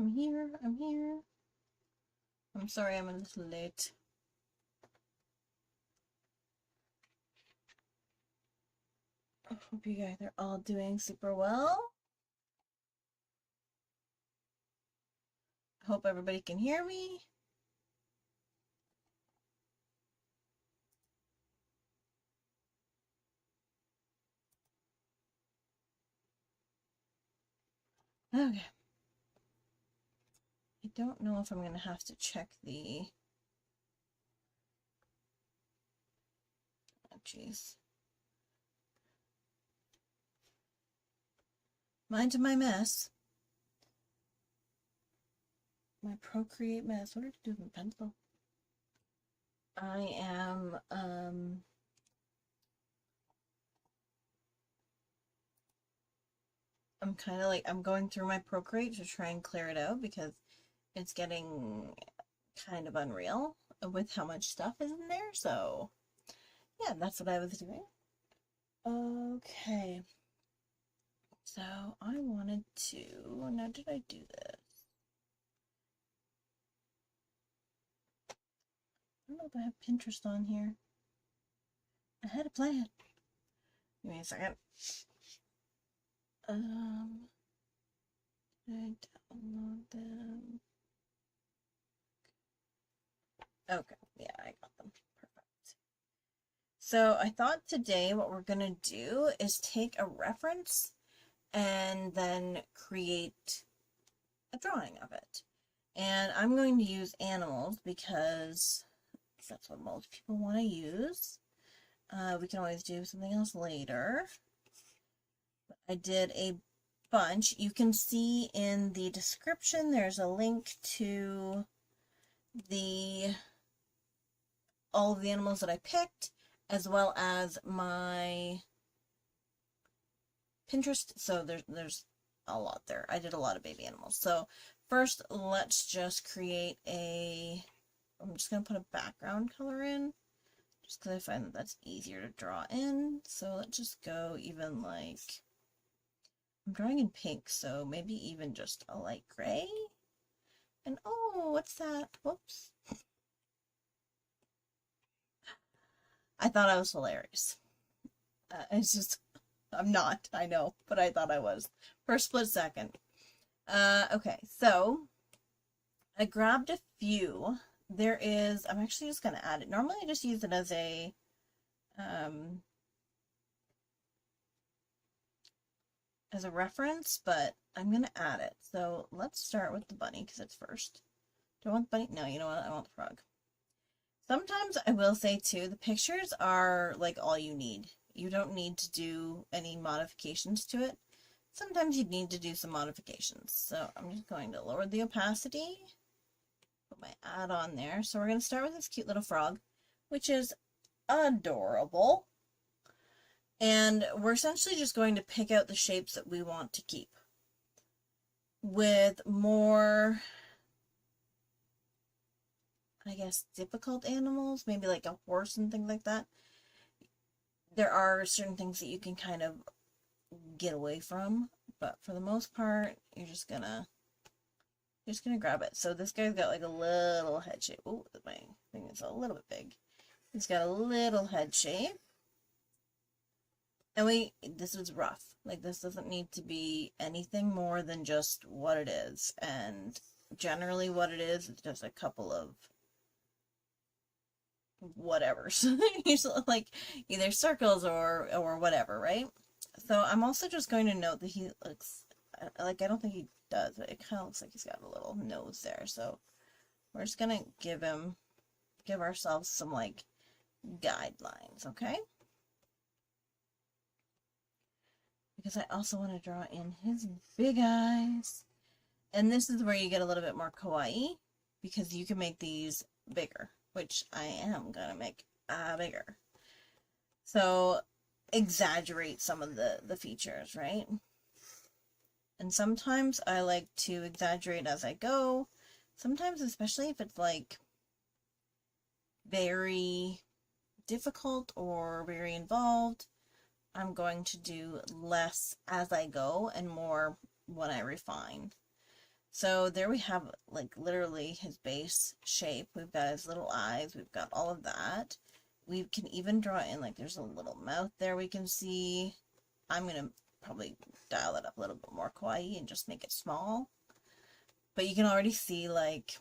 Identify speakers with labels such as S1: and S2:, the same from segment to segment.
S1: I'm here. I'm here. I'm sorry I'm a little late. I hope you guys are all doing super well. I hope everybody can hear me. Okay. I don't know if I'm going to have to check the... Oh, jeez. Mind to my mess. My Procreate mess. What did I do with my pencil? I am, I'm kind of like, I'm going through my Procreate to try and clear it out because it's getting kind of unreal with how much stuff is in there. So yeah, that's what I was doing. Okay. So I wanted to, now did I do this? I don't know if I have Pinterest on here. I had a plan. Give me a second. Did I download them? Okay, yeah, I got them. Perfect. So I thought today what we're gonna do is take a reference and then create a drawing of it. And I'm going to use animals because that's what most people want to use. We can always do something else later. But I did a bunch. You can see in the description there's a link to all of the animals that I picked, as well as my Pinterest. So there's a lot there. I did a lot of baby animals. So first, let's just create I'm just going to put a background color in, just because I find that that's easier to draw in. So let's just go even like, I'm drawing in pink, so maybe even just a light gray. And oh, what's that? Whoops. I thought I was hilarious. It's just, I'm not, I know, but I thought I was for a split second. Okay, so I grabbed a few. There is, I'm actually just going to add it. Normally I just use it as a, reference, but I'm going to add it. So let's start with the bunny because it's first. Do I want the bunny? No, you know what? I want the frog. Sometimes I will say too, the pictures are like all you need. You don't need to do any modifications to it. Sometimes you need to do some modifications. So I'm just going to lower the opacity, put my add on there. So we're going to start with this cute little frog, which is adorable. And we're essentially just going to pick out the shapes that we want to keep. With more, I guess, difficult animals, maybe like a horse and things like that, there are certain things that you can kind of get away from, but for the most part, you're just gonna grab it. So this guy's got like a little head shape. Oh, my thing is a little bit big. He's got a little head shape. And this is rough. Like, this doesn't need to be anything more than just what it is. And generally what it is just a couple of whatevers. Usually like either circles or whatever, right? So I'm also just going to note that he looks like, I don't think he does, but it kind of looks like he's got a little nose there. So we're just gonna give ourselves some like guidelines, okay? Because I also want to draw in his big eyes. And this is where you get a little bit more kawaii, because you can make these bigger, which I am gonna make bigger. So exaggerate some of the features, right? And sometimes I like to exaggerate as I go. Sometimes, especially if it's like very difficult or very involved, I'm going to do less as I go and more when I refine. So there we have like literally his base shape. We've got his little eyes. We've got all of that. We can even draw in, like, there's a little mouth there we can see. I'm going to probably dial it up a little bit more kawaii and just make it small. But you can already see, like,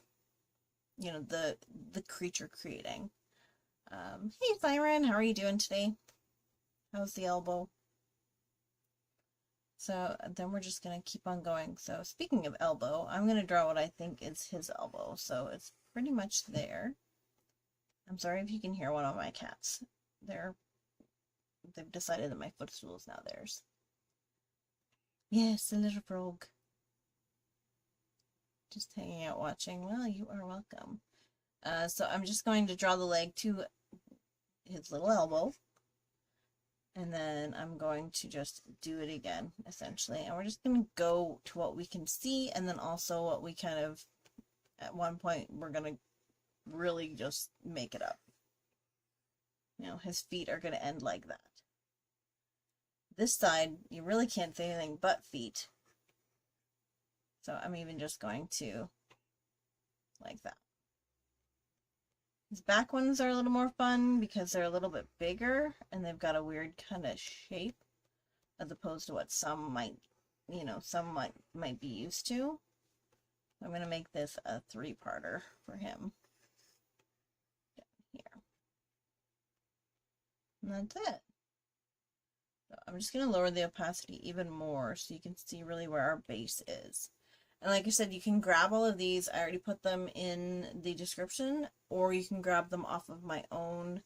S1: you know, the creature creating. Hey, Siren, how are you doing today? How's the elbow? So then we're just going to keep on going. So speaking of elbow, I'm going to draw what I think is his elbow. So it's pretty much there. I'm sorry if you can hear one of my cats. They've decided that my footstool is now theirs. Yes, a little frog. Just hanging out watching. Well, you are welcome. So I'm just going to draw the leg to his little elbow. And then I'm going to just do it again, essentially. And we're just going to go to what we can see, and then also what we kind of, at one point, we're going to really just make it up. You know, his feet are going to end like that. This side, you really can't say anything but feet. So I'm even just going to, like that. His back ones are a little more fun because they're a little bit bigger and they've got a weird kind of shape as opposed to what some might, you know, some might be used to. I'm going to make this a 3-parter for him. Down here. And that's it. So I'm just going to lower the opacity even more so you can see really where our base is. And like I said, you can grab all of these. I already put them in the description, or you can grab them off of my own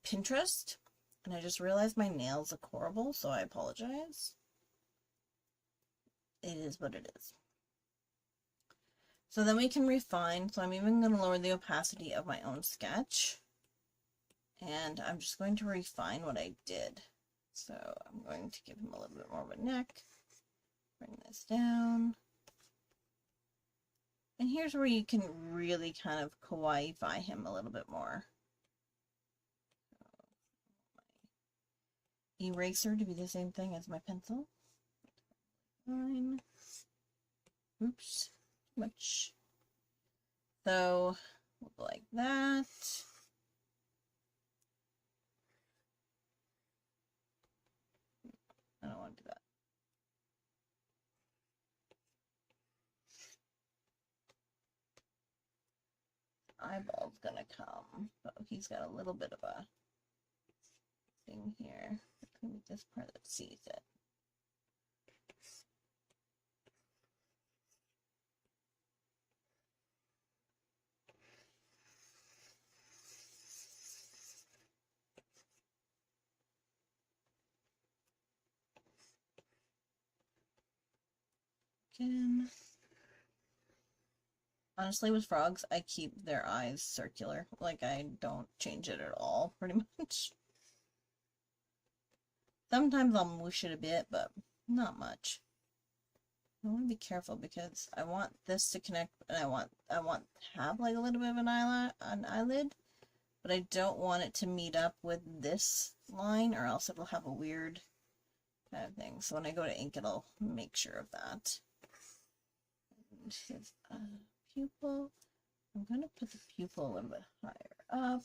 S1: Pinterest. And I just realized my nails look horrible, so I apologize. It is what it is. So then we can refine. So I'm even going to lower the opacity of my own sketch. And I'm just going to refine what I did. So I'm going to give him a little bit more of a neck. Bring this down. And here's where you can really kind of kawaiify him a little bit more. Eraser to be the same thing as my pencil. Fine. Oops, too much. So we'll go like that. I don't want to do that. Eyeball's gonna come, but he's got a little bit of a thing here. It's gonna be this part that sees it. Again. Honestly, with frogs, I keep their eyes circular. Like, I don't change it at all, pretty much. Sometimes I'll moosh it a bit, but not much. I want to be careful because I want this to connect, and I want to have like a little bit of an eyelid, but I don't want it to meet up with this line, or else it'll have a weird kind of thing. So when I go to ink, it'll make sure of that. And his pupil. I'm going to put the pupil a little bit higher up.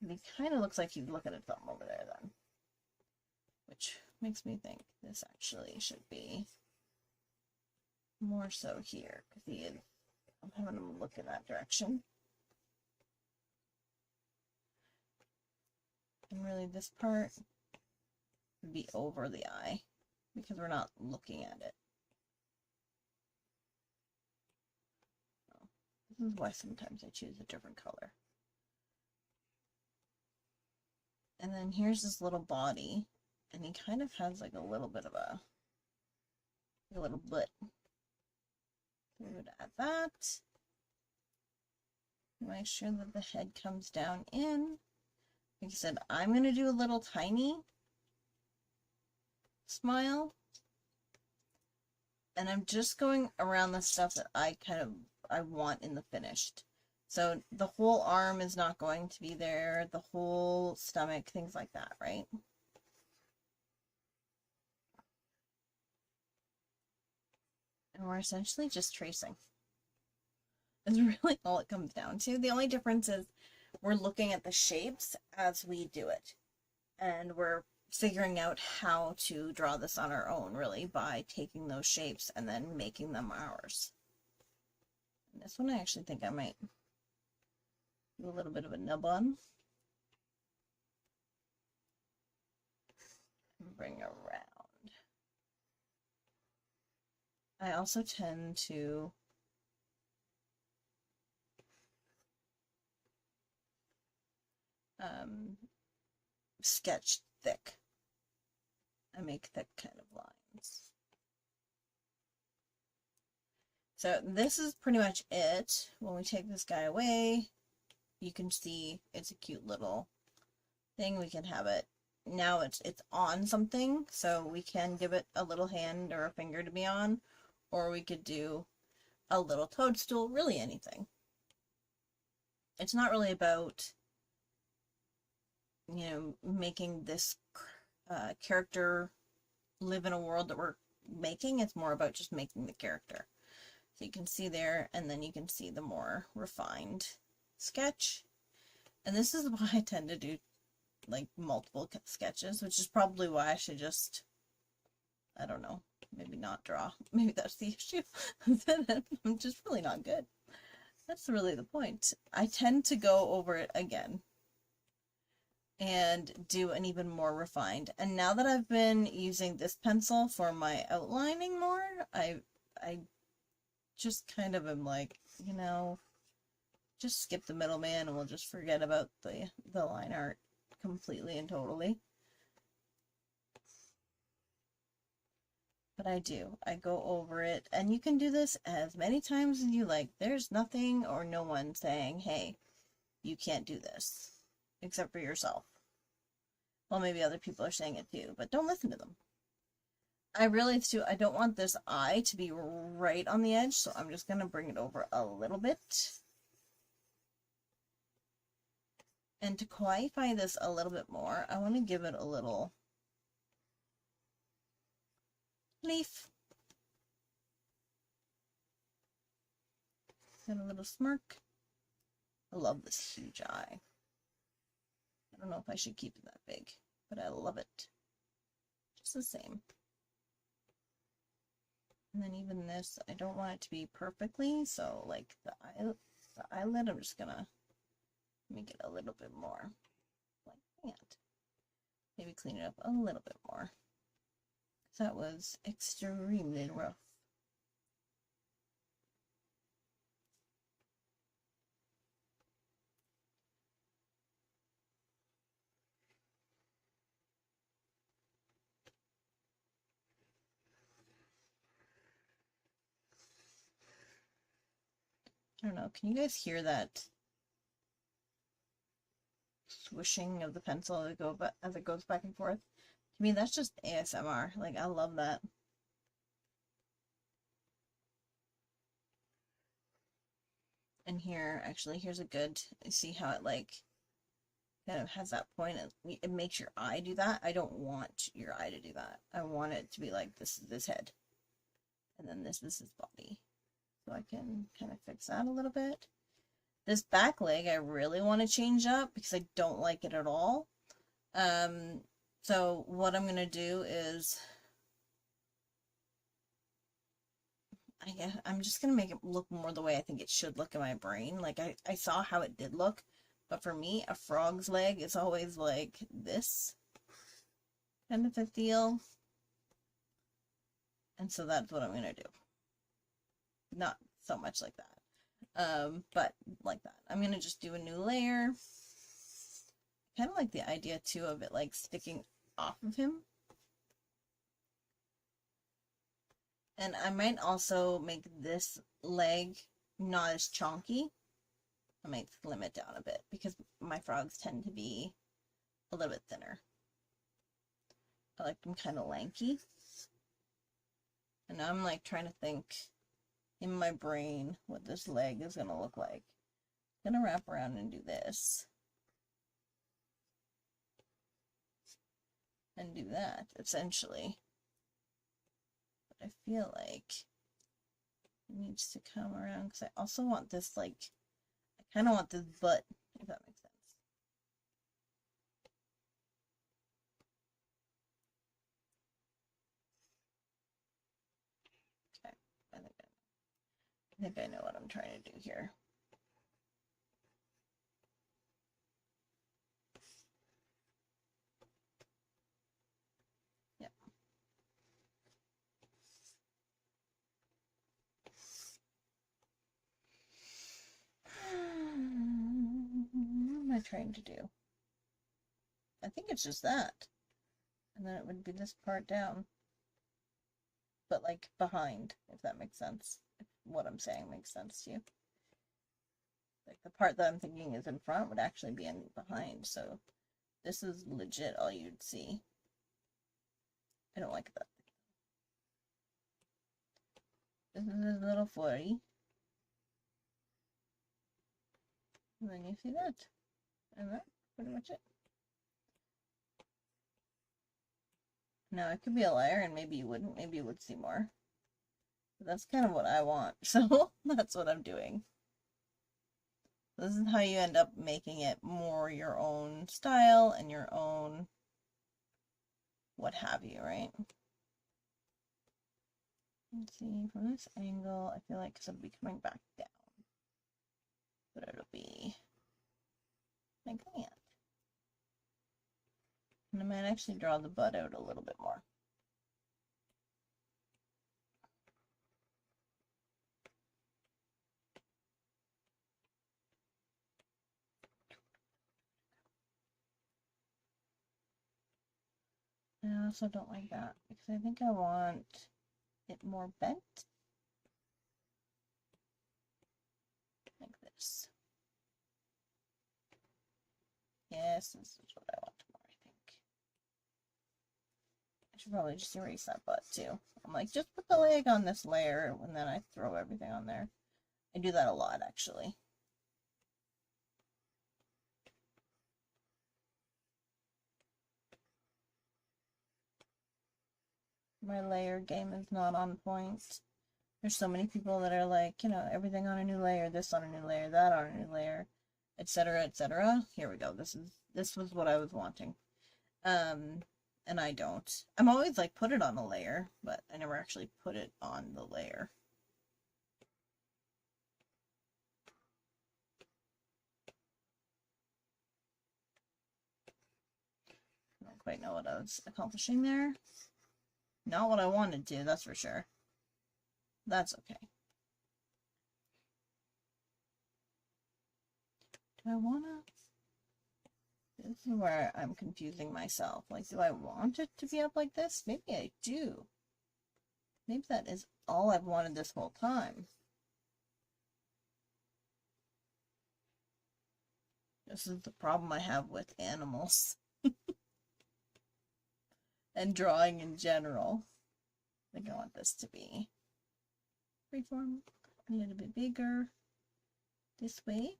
S1: He kind of looks like he's looking at something over there then. Which makes me think this actually should be more so here. Because he is, I'm having him look in that direction. And really this part would be over the eye. Because we're not looking at it. This is why sometimes I choose a different color. And then here's this little body, and he kind of has like a little bit of a little butt. So we would add that. Make sure that the head comes down in. Like I said, I'm going to do a little tiny smile. And I'm just going around the stuff that I want in the finished. So the whole arm is not going to be there, the whole stomach, things like that, right? And we're essentially just tracing. It's really all it comes down to. The only difference is we're looking at the shapes as we do it. And we're figuring out how to draw this on our own, really, by taking those shapes and then making them ours. And this one I actually think I might do a little bit of a nub on. And bring around. I also tend to sketch thick. I make thick kind of lines. So this is pretty much it. When we take this guy away, you can see it's a cute little thing. We can have it, now it's on something, so we can give it a little hand or a finger to be on, or we could do a little toadstool, really anything. It's not really about, you know, making this character live in a world that we're making. It's more about just making the character. So you can see there, and then you can see the more refined sketch. And this is why I tend to do like multiple sketches, which is probably why I should just, I don't know, maybe not draw. Maybe that's the issue. I'm just really not good. That's really the point. I tend to go over it again and do an even more refined. And now that I've been using this pencil for my outlining more, I just kind of am like, you know, just skip the middleman and we'll just forget about the line art completely and totally. But I go over it, and you can do this as many times as you like. There's nothing or no one saying, hey, you can't do this, except for yourself. Well, maybe other people are saying it too, but don't listen to them. I don't want this eye to be right on the edge, so I'm just going to bring it over a little bit. And to kawaiify this a little bit more, I want to give it a little leaf. And a little smirk. I love this huge eye. I don't know if I should keep it that big, but I love it. Just the same. And then even this, I don't want it to be perfectly, so like the eyelid, I'm just gonna make it a little bit more like that. Maybe clean it up a little bit more. That was extremely rough. I don't know, can you guys hear that swishing of the pencil as it goes back and forth? To me, that's just ASMR. Like, I love that. And here, actually, here's a good, see how it like kind of has that point. It makes your eye do that. I don't want your eye to do that. I want it to be like, this is his head. And then this is his body. So I can kind of fix that a little bit. This back leg, I really want to change up because I don't like it at all. So what I'm going to do is, I guess I'm just going to make it look more the way I think it should look in my brain. Like I saw how it did look, but for me, a frog's leg is always like this kind of a feel. And so that's what I'm going to do. Not so much like that, but like that. I'm going to just do a new layer. Kind of like the idea too of it like sticking off of him. And I might also make this leg not as chonky. I might slim it down a bit because my frogs tend to be a little bit thinner. I like them kind of lanky. And now I'm like trying to think in my brain what this leg is going to look like. I'm going to wrap around and do this. And do that, essentially. But I feel like needs to come around because I also want this, like, I kind of want this butt, if that makes sense. Okay, I think I know what I'm trying to do here. Yep. What am I trying to do? I think it's just that. And then it would be this part down. But like behind, if that makes sense. If what I'm saying makes sense to you. Like the part that I'm thinking is in front would actually be in behind. So this is legit all you'd see. I don't like that. This is his little flurry. And then you see that. And that's pretty much it. Now it could be a layer and maybe you wouldn't. Maybe you would see more. But that's kind of what I want. So that's what I'm doing. This is how you end up making it more your own style and your own what have you, right? Let's see, from this angle, I feel like because it'll be coming back down. But it'll be like that. And I might actually draw the butt out a little bit more. I also don't like that because I think I want it more bent. Like this. Yes, this is what I want more, I think. I should probably just erase that butt too. I'm like, just put the leg on this layer and then I throw everything on there. I do that a lot actually. My layer game is not on point. There's so many people that are like, you know, everything on a new layer, this on a new layer, that on a new layer, etc., etc. Here we go. This was what I was wanting. And I don't. I'm always like, put it on a layer, but I never actually put it on the layer. I don't quite know what I was accomplishing there. Not what I wanted to, that's for sure. That's okay. Do I wanna? This is where I'm confusing myself. Like, do I want it to be up like this? Maybe I do. Maybe that is all I've wanted this whole time. This is the problem I have with animals. And drawing in general. I think I want this to be freeform, a little bit bigger this way.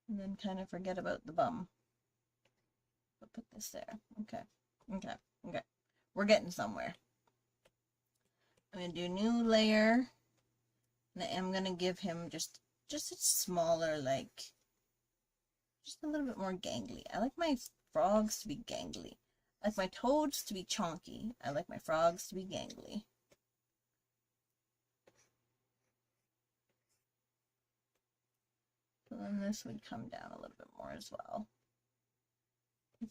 S1: And then kind of forget about the bum. But put this there. Okay. Okay. Okay. We're getting somewhere. I'm going to do a new layer. And I am going to give him just a smaller, like, just a little bit more gangly. I like my frogs to be gangly. I like my toads to be chonky. I like my frogs to be gangly. So then this would come down a little bit more as well.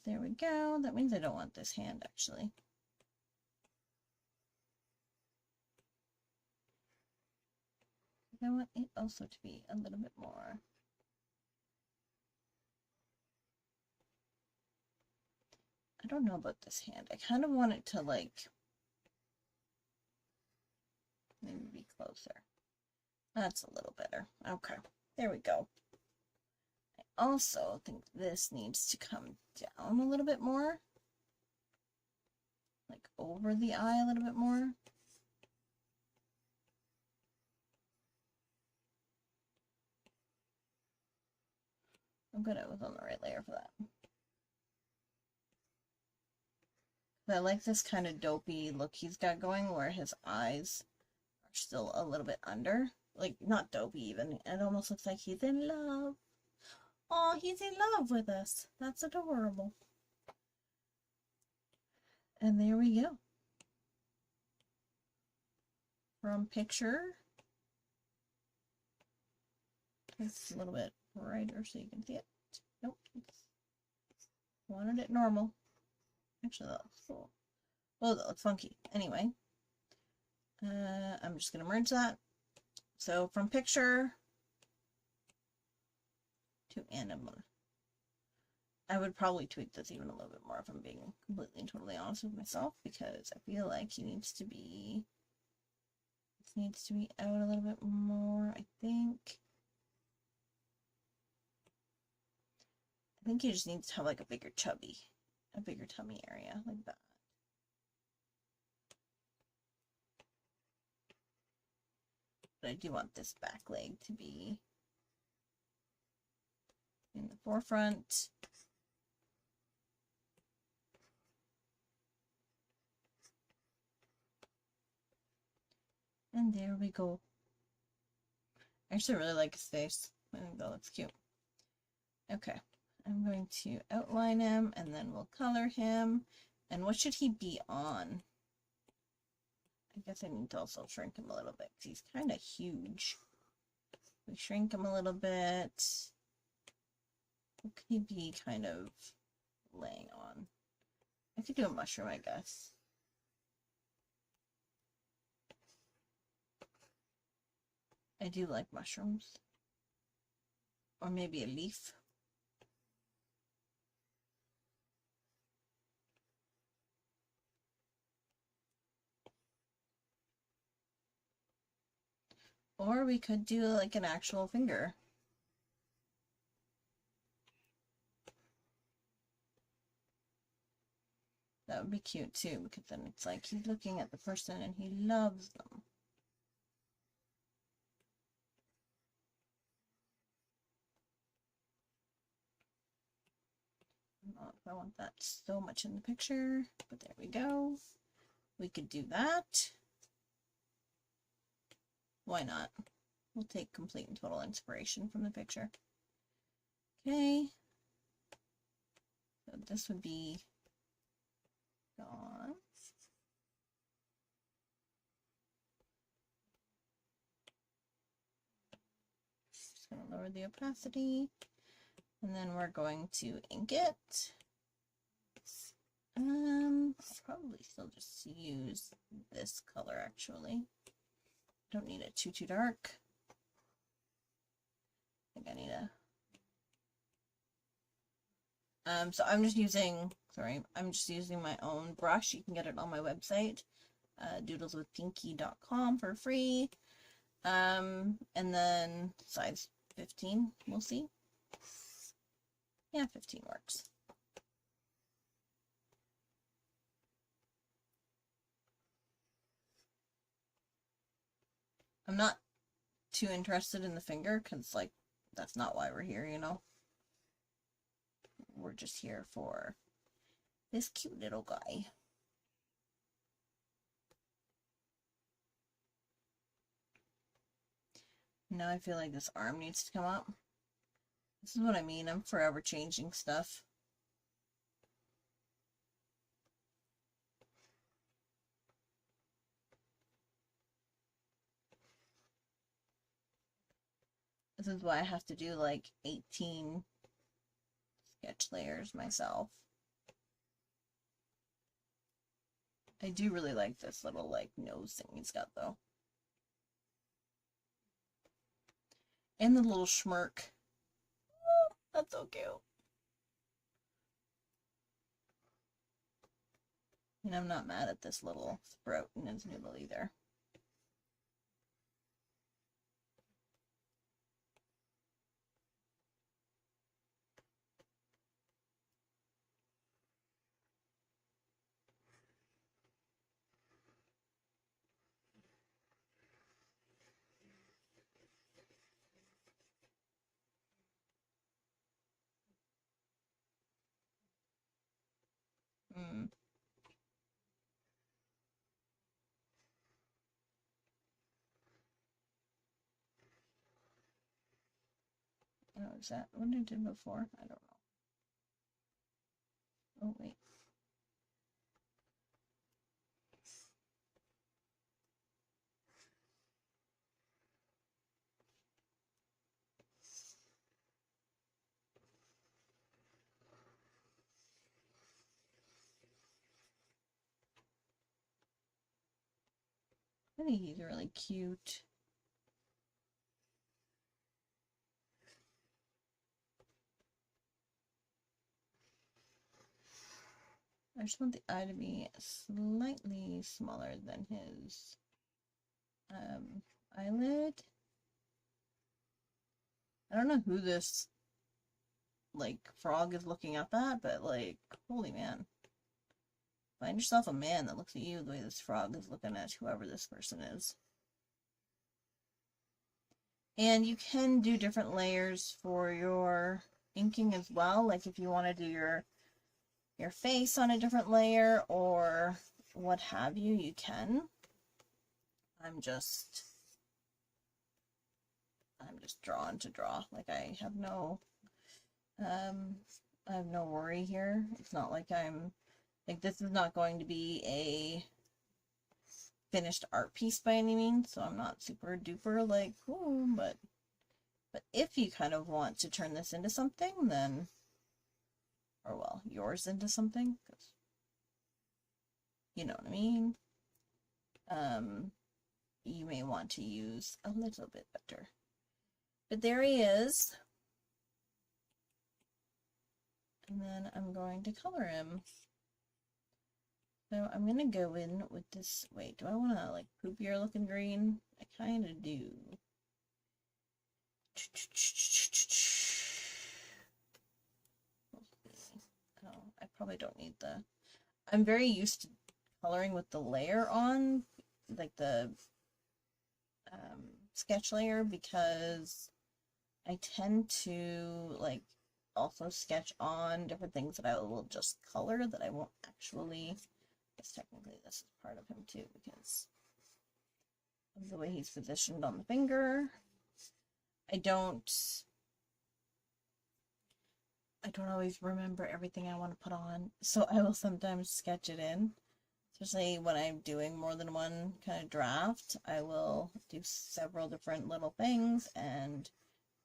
S1: There we go. That means I don't want this hand, actually. I want it also to be a little bit more. I don't know about this hand. I kind of want it to, like, maybe be closer. That's a little better. Okay, there we go. I also think this needs to come down a little bit more. Like over the eye a little bit more. I'm good. I was on the right layer for that. I like this kind of dopey look he's got going where his eyes are still a little bit under. Like, not dopey even. It almost looks like he's in love. Oh, he's in love with us. That's adorable. And there we go. From picture. It's a little bit brighter so you can see it. Nope. Wanted it normal. Actually, that looks cool. Oh, that looks funky. Anyway. I'm just going to merge that. So from picture to animal. I would probably tweak this even a little bit more if I'm being completely and totally honest with myself, because I feel like he needs to be, this needs to be out a little bit more, I think. I think he just needs to have like a bigger tummy area like that. But I do want this back leg to be in the forefront. And there we go. I actually really like his face. I think that looks cute. Okay, I'm going to outline him and then we'll color him. And what should he be on? I guess I need to also shrink him a little bit because he's kind of huge. We shrink him a little bit. What could he be kind of laying on? I could do a mushroom, I guess. I do like mushrooms. Or maybe a leaf. Or we could do like an actual finger. That would be cute too, because then it's like he's looking at the person and he loves them. I don't know if I want that so much in the picture, but there we go. We could do that. Why not? We'll take complete and total inspiration from the picture. Okay. So this would be gone. Just going to lower the opacity. And then we're going to ink it. I'll probably still just use this color actually. Don't need it too dark. I think I need a so I'm just using my own brush. You can get it on my website, doodleswithpinkee.com for free. And then size 15, we'll see. Yeah, 15 works. I'm not too interested in the finger because, like, that's not why we're here, you know? We're just here for this cute little guy. Now I feel like this arm needs to come up. This is what I mean. I'm forever changing stuff. This is why I have to do like 18 sketch layers myself. I do really like this little like nose thing he's got though. And the little smirk. Oh, that's so cute. And I'm not mad at this little sprout in his noodle either. is that what I did before? I don't know. Oh, wait. I think he's really cute. I just want the eye to be slightly smaller than his eyelid. I don't know who this like frog is looking up at, but like, holy man. Find yourself a man that looks at you the way this frog is looking at whoever this person is. And you can do different layers for your inking as well. Like if you want to do your face on a different layer or what have you, you can. I'm just drawn to draw. Like I have no worry here. It's not like this is not going to be a finished art piece by any means, so I'm not super duper like, ooh, but if you kind of want to turn this into something, then, or well, yours into something, because you know what I mean, you may want to use a little bit better. But there he is. And then I'm going to color him. So I'm going to go in with this, wait, do I want to like poopier looking green? I kind of do. Oh, I probably don't need the, I'm very used to coloring with the layer on, like the sketch layer, because I tend to like also sketch on different things that I will just color that I won't actually, because technically this is part of him too because of the way he's positioned on the finger. I don't always remember everything I want to put on, so I will sometimes sketch it in. Especially when I'm doing more than one kind of draft, I will do several different little things and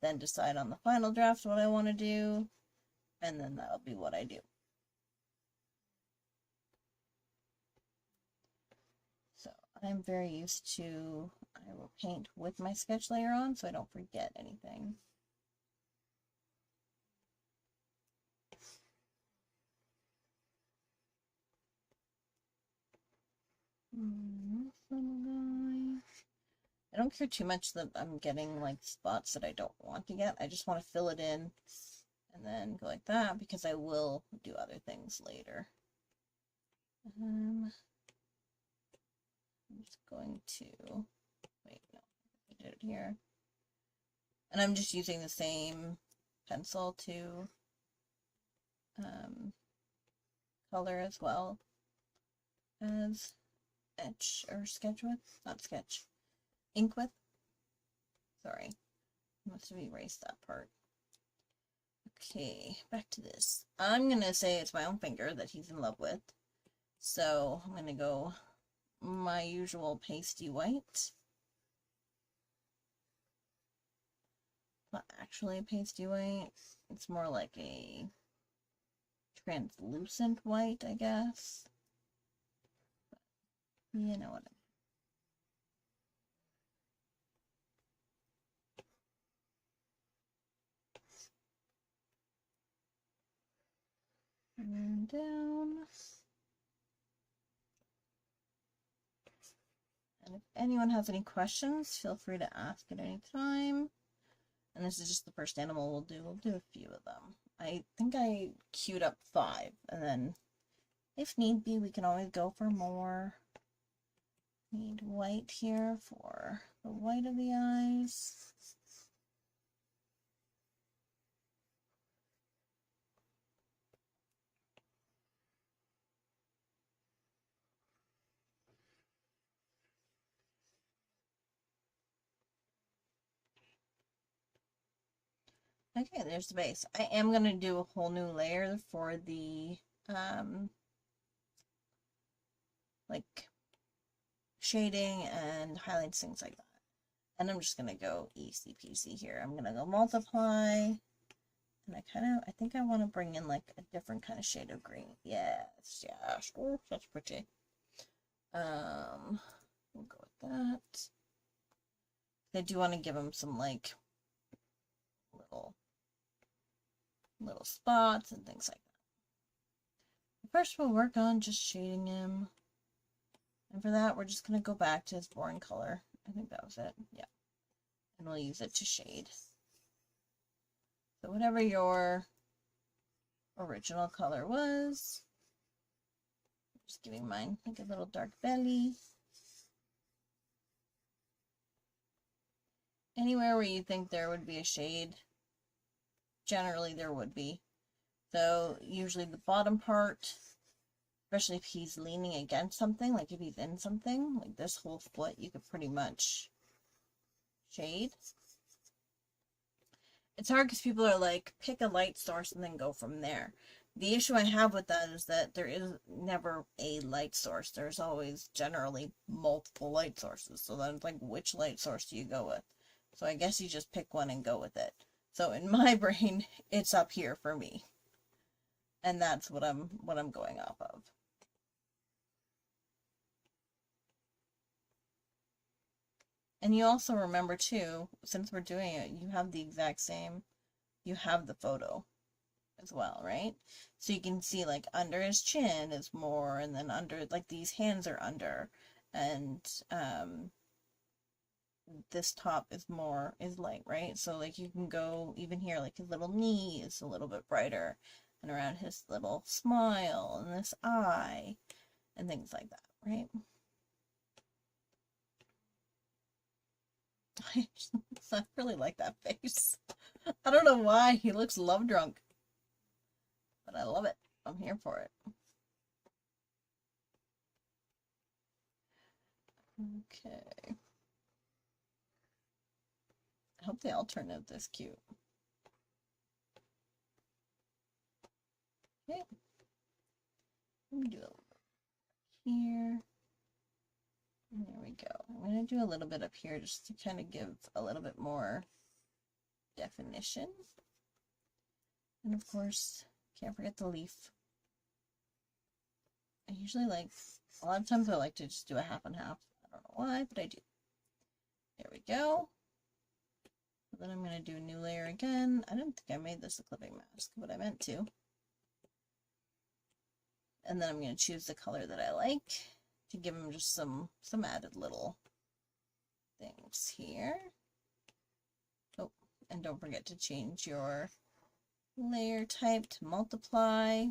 S1: then decide on the final draft what I want to do, and then that'll be what I do. So I'm very used to, I will paint with my sketch layer on so I don't forget anything. I don't care too much that I'm getting like spots that I don't want to get. I just want to fill it in and then go like that because I will do other things later. I'm just going to, wait, no, I did it here. And I'm just using the same pencil to color as well as etch or sketch with, not sketch, ink with. Sorry, I must have erased that part. Okay, back to this. I'm gonna say it's my own finger that he's in love with. So I'm gonna go my usual pasty white. Not actually a pasty white. It's more like a translucent white, I guess. But you know what I mean. And down. And if anyone has any questions, feel free to ask at any time. And this is just the first animal we'll do. We'll do a few of them. I think I queued up 5, and then if need be, we can always go for more. Need white here for the white of the eyes. Okay, there's the base. I am going to do a whole new layer for the, like, shading and highlights, things like that. And I'm just going to go easy peasy here. I'm going to go multiply. And I think I want to bring in, like, a different kind of shade of green. Yes, yes. Oh, that's pretty. We'll go with that. I do want to give him some, like, little spots and things like that. First, we'll work on just shading him. And for that, we're just going to go back to his boring color. I think that was it. Yeah. And we'll use it to shade. So whatever your original color was, just giving mine like a little dark belly. Anywhere where you think there would be a shade, generally there would be. So usually the bottom part, especially if he's leaning against something, like if he's in something, like this whole foot, you could pretty much shade. It's hard because people are like, pick a light source and then go from there. The issue I have with that is that there is never a light source. There's always generally multiple light sources. So then it's like, which light source do you go with? So I guess you just pick one and go with it. So in my brain, it's up here for me. And that's what I'm going off of. And you also remember too, since we're doing it, you have the exact same, you have the photo as well, right? So you can see like under his chin is more, and then under, like these hands are under, and this top is light, right? So like you can go even here, like his little knee is a little bit brighter, and around his little smile and this eye and things like that, right? I really like that face. I don't know why. He looks love drunk. But I love it. I'm here for it. Okay. I hope they all turn out this cute. Okay. Let me do a little bit here. There we go. I'm going to do a little bit up here just to kind of give a little bit more definition. And of course, can't forget the leaf. I usually like, a lot of times I like to just do a half and half. I don't know why, but I do. There we go. Then I'm going to do a new layer again. I didn't think I made this a clipping mask, but I meant to. And then I'm going to choose the color that I like to give them just some added little things here. Oh, and don't forget to change your layer type to multiply.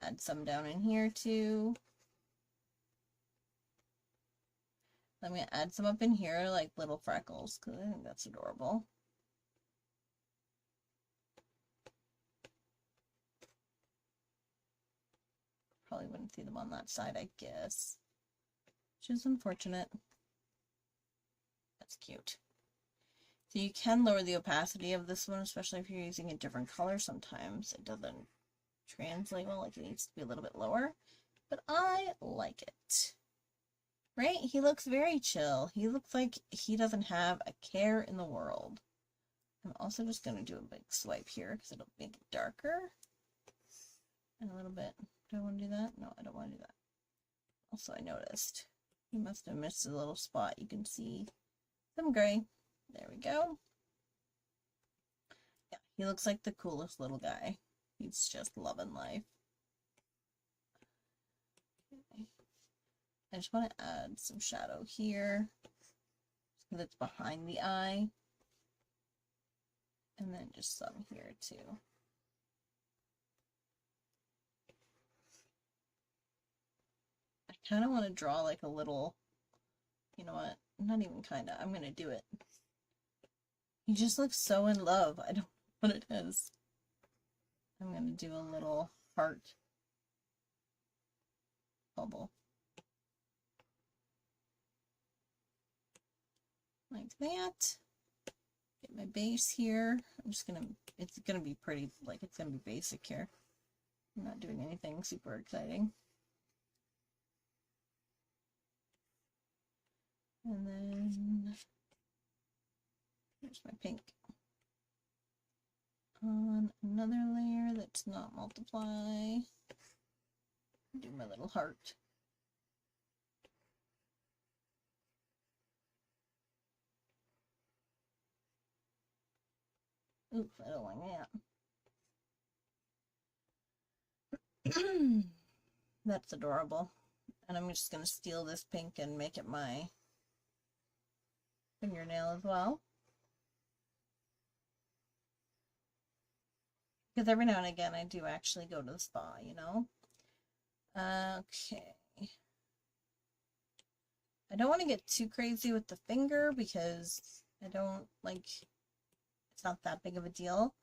S1: Add some down in here too. I'm going to add some up in here like little freckles because I think that's adorable. Probably wouldn't see them on that side, I guess. Which is unfortunate. That's cute. So you can lower the opacity of this one, especially if you're using a different color. Sometimes it doesn't translate well, like it needs to be a little bit lower. But I like it. Right? He looks very chill. He looks like he doesn't have a care in the world. I'm also just going to do a big swipe here because it'll make it darker. And a little bit. Do I want to do that? No, I don't want to do that. Also, I noticed he must have missed a little spot. You can see some gray. There we go. Yeah, he looks like the coolest little guy. He's just loving life. Okay. I just want to add some shadow here because it's behind the eye. And then just some here too. I kind of want to draw like a little, you know what, not even kind of, I'm going to do it. He just looks so in love. I don't know what it is. I'm going to do a little heart bubble. Like that. Give my base here. It's gonna be pretty, like, it's gonna be basic here. I'm not doing anything super exciting. And then here's my pink on another layer that's not multiply. Do my little heart. Oof, I don't like that. That's adorable. And I'm just gonna steal this pink and make it my fingernail as well. Because every now and again I do actually go to the spa, you know? Okay. I don't want to get too crazy with the finger because I don't like, it's not that big of a deal.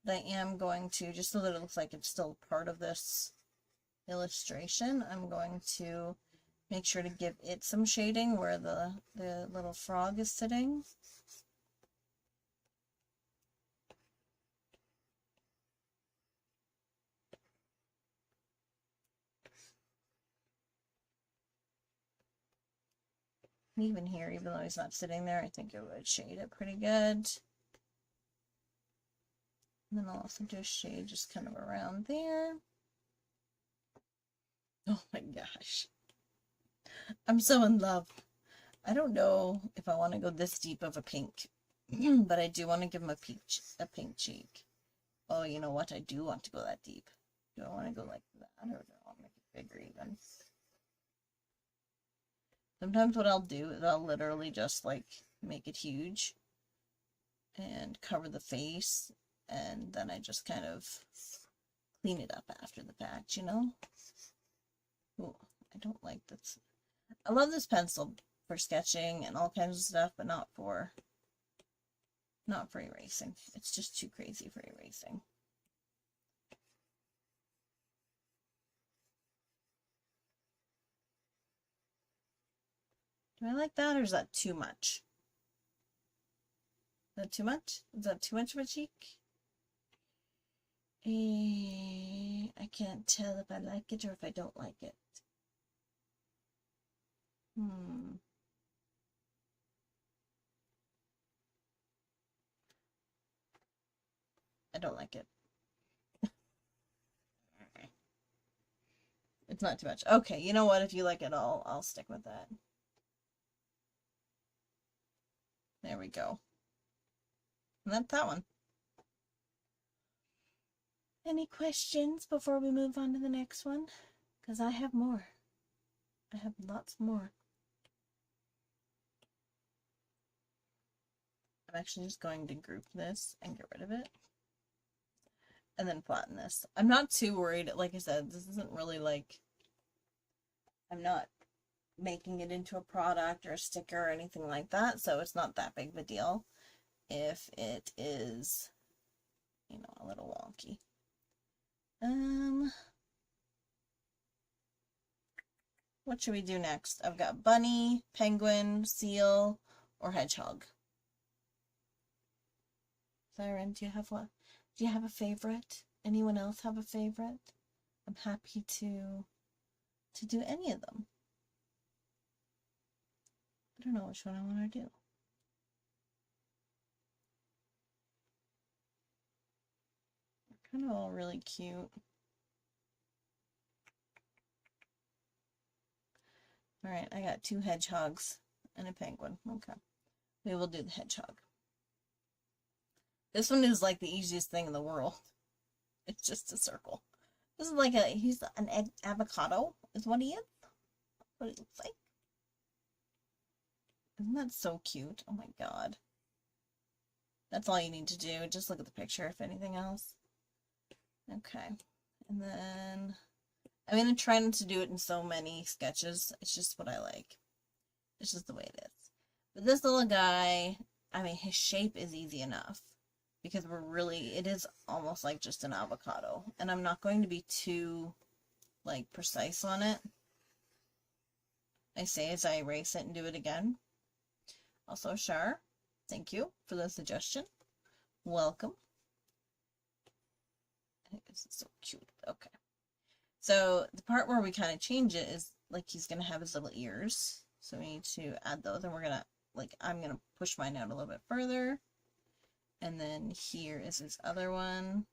S1: But I am going to, just so that it looks like it's still part of this illustration, I'm going to make sure to give it some shading where the little frog is sitting. And even here, even though he's not sitting there, I think it would shade it pretty good. And then I'll also do a shade just kind of around there. Oh my gosh. I'm so in love. I don't know if I want to go this deep of a pink, but I do want to give him a pink cheek. Oh, you know what? I do want to go that deep. Do I want to go like that, or do I want to make it bigger even? Sometimes what I'll do is I'll literally just like make it huge and cover the face, and then I just kind of clean it up after the fact, you know? Ooh, I don't like this. I love this pencil for sketching and all kinds of stuff, but not for erasing. It's just too crazy for erasing. Do I like that, or is that too much? Is that too much? Is that too much of a cheek? I can't tell if I like it or if I don't like it. I don't like it. It's not too much. Okay, you know what? If you like it, I'll stick with that. There we go. And that's that one. Any questions before we move on to the next one? Because I have more. I have lots more. I'm actually just going to group this and get rid of it. And then flatten this. I'm not too worried. Like I said, this isn't really like, I'm not making it into a product or a sticker or anything like that, so it's not that big of a deal if it is, you know, a little wonky. What should we do next? I've got bunny, penguin, seal, or hedgehog. Siren, do you have what? Do you have a favorite? Anyone else have a favorite? I'm happy to do any of them. I don't know which one I want to do. They're kind of all really cute. All right, I got 2 hedgehogs and a penguin. Okay, we will do the hedgehog. This one is like the easiest thing in the world. It's just a circle. This is like he's an avocado is what he is. What it looks like. Isn't that so cute? Oh my god. That's all you need to do. Just look at the picture, if anything else. Okay. And then I'm going to try not to do it in so many sketches. It's just what I like. It's just the way it is. But this little guy, I mean, his shape is easy enough. Because it is almost like just an avocado. And I'm not going to be too, like, precise on it. I say as I erase it and do it again. Also, Shar, thank you for the suggestion. welcome. I think this is so cute. Okay. So the part where we kind of change it is like he's going to have his little ears. So we need to add those, and we're going to, like, I'm going to push mine out a little bit further. And then here is his other one.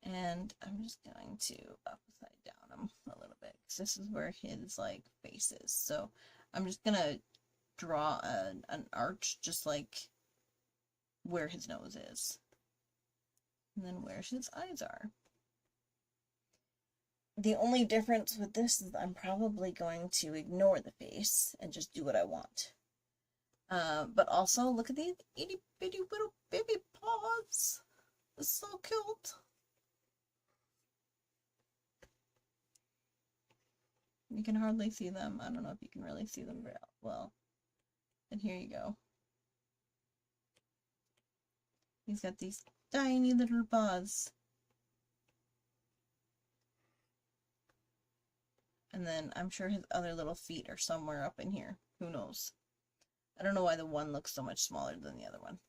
S1: And I'm just going to upside down him a little bit, because this is where his, like, face is. So I'm just going to draw an arch just like where his nose is. And then where his eyes are. The only difference with this is I'm probably going to ignore the face and just do what I want. But also, look at these itty bitty little baby paws. It's so cute. You can hardly see them. I don't know if you can really see them very well. And here you go. He's got these tiny little paws. And then I'm sure his other little feet are somewhere up in here. Who knows? I don't know why the one looks so much smaller than the other one.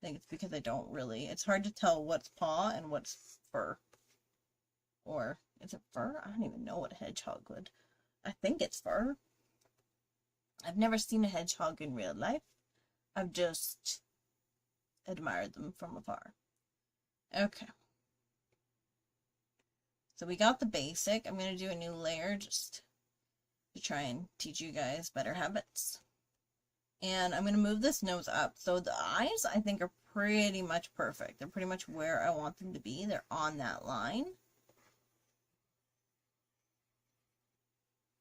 S1: I think it's because I don't really... It's hard to tell what's paw and what's fur. Or, is it fur? I don't even know what a hedgehog would. I think it's fur. I've never seen a hedgehog in real life. I've just admired them from afar. Okay. So we got the basic. I'm going to do a new layer just to try and teach you guys better habits. And I'm going to move this nose up. So the eyes, I think, are pretty much perfect. They're pretty much where I want them to be. They're on that line.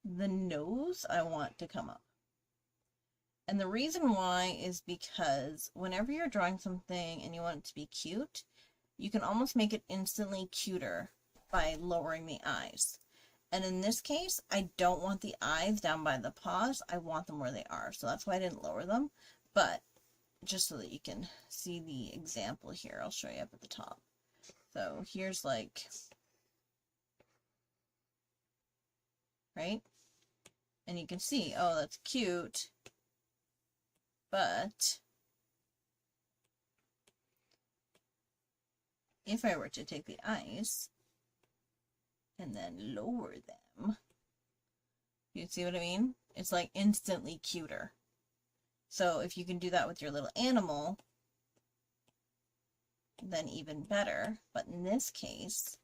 S1: The nose, I want to come up. And the reason why is because whenever you're drawing something and you want it to be cute, you can almost make it instantly cuter by lowering the eyes. And in this case, I don't want the eyes down by the paws. I want them where they are. So that's why I didn't lower them. But just so that you can see the example here, I'll show you up at the top. So here's like, right? And you can see, oh, that's cute. But if I were to take the eyes and then lower them, you see what I mean? It's like instantly cuter. So if you can do that with your little animal, then even better. But in this case,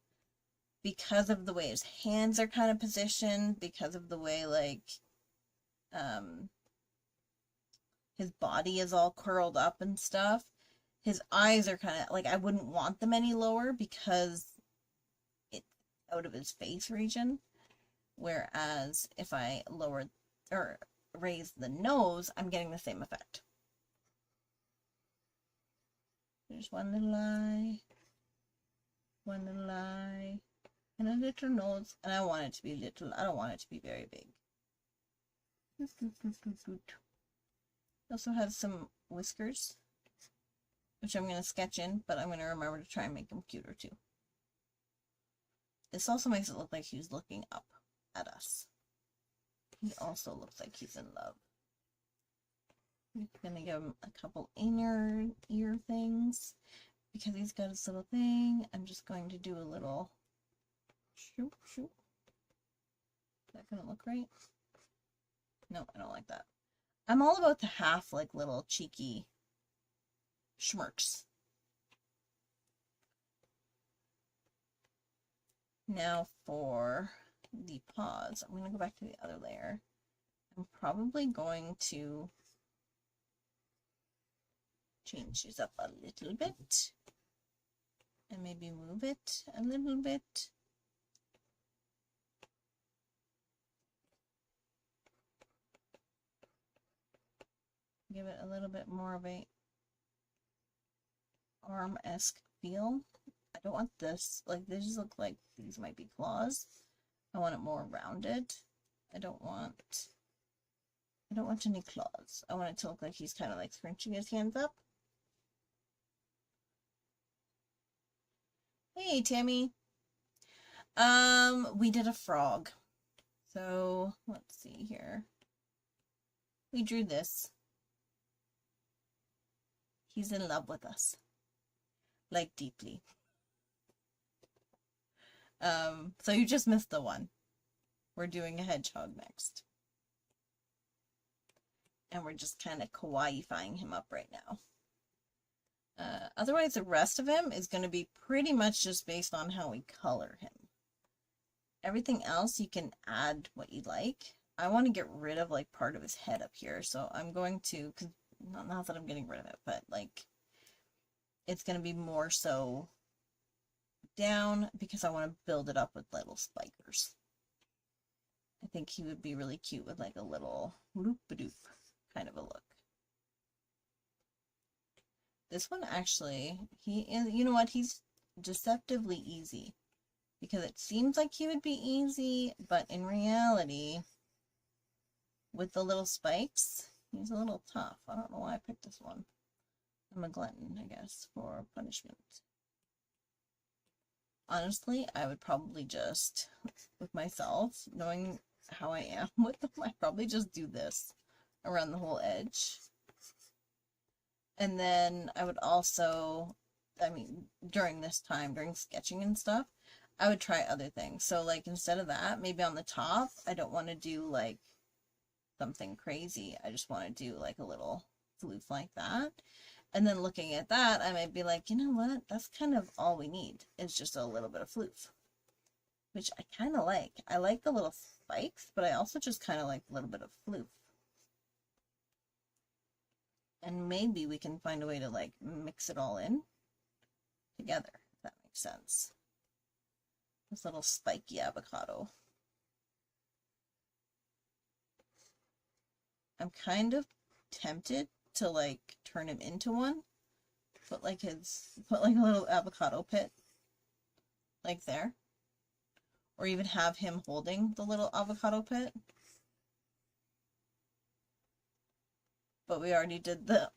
S1: because of the way his hands are kind of positioned, because of the way like his body is all curled up and stuff, his eyes are kind of like, I wouldn't want them any lower because it's out of his face region. Whereas if I lower or raise the nose, I'm getting the same effect. There's one little eye, and a little nose, and I want it to be little. I don't want it to be very big. It also has some whiskers, which I'm going to sketch in, but I'm going to remember to try and make them cuter too. This also makes it look like he's looking up at us. He also looks like he's in love. I'm going to give him a couple inner ear things. Because he's got his little thing, I'm just going to do a little shoop, shoop. Is that going to look right? No, I don't like that. I'm all about the half, like, little cheeky schmirks. Now for the paws, I'm going to go back to the other layer. I'm probably going to change these up a little bit. And maybe move it a little bit. Give it a little bit more of a arm-esque feel. I don't want this, like, these look like these might be claws. I want it more rounded. I don't want any claws. I want it to look like he's kind of like scrunching his hands up. Hey, Tammy. We did a frog. So, let's see here. We drew this. He's in love with us. Like, deeply. So you just missed the one. We're doing a hedgehog next. And we're just kind of kawaiifying him up right now. Otherwise, the rest of him is going to be pretty much just based on how we color him. Everything else, you can add what you like. I want to get rid of, like, part of his head up here. So I'm going to, because not that I'm getting rid of it, but, like, it's going to be more so down because I want to build it up with little spikers. I think he would be really cute with, like, a little loop-a-doop kind of a look. This one actually, he is, you know what, he's deceptively easy. Because it seems like he would be easy, but in reality, with the little spikes, he's a little tough. I don't know why I picked this one. I'm a glutton, I guess, for punishment. Honestly, I would probably just, with myself, knowing how I am with them, I'd probably just do this around the whole edge. And then I would also, I mean, during this time, during sketching and stuff, I would try other things. So, like, instead of that, maybe on the top, I don't want to do, like, something crazy. I just want to do, like, a little floof like that. And then looking at that, I might be like, you know what? That's kind of all we need. It's just a little bit of floof. Which I kind of like. I like the little spikes, but I also just kind of like a little bit of floof. And maybe we can find a way to, like, mix it all in together, if that makes sense. This little spiky avocado. I'm kind of tempted to, like, turn him into one. Put like a little avocado pit. Like there. Or even have him holding the little avocado pit. But we already did the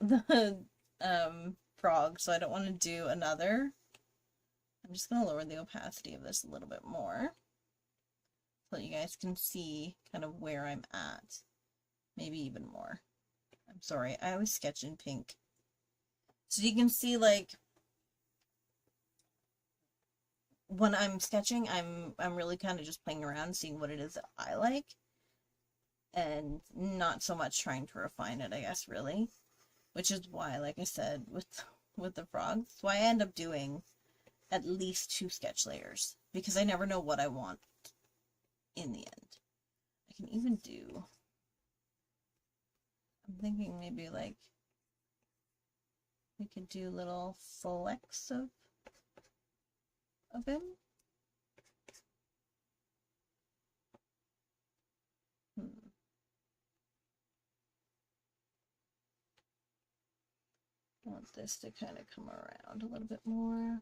S1: frog, so I don't want to do another. I'm just going to lower the opacity of this a little bit more so that you guys can see kind of where I'm at. Maybe even more. I'm sorry, I always sketch in pink. So you can see, like, when I'm sketching, I'm really kind of just playing around, seeing what it is that I like. And not so much trying to refine it, I guess, really. Which is why, like I said, with the frogs, that's why I end up doing at least 2 sketch layers, because I never know what I want in the end. I can even do, I'm thinking maybe like we could do little flecks of him. I want this to kind of come around a little bit more.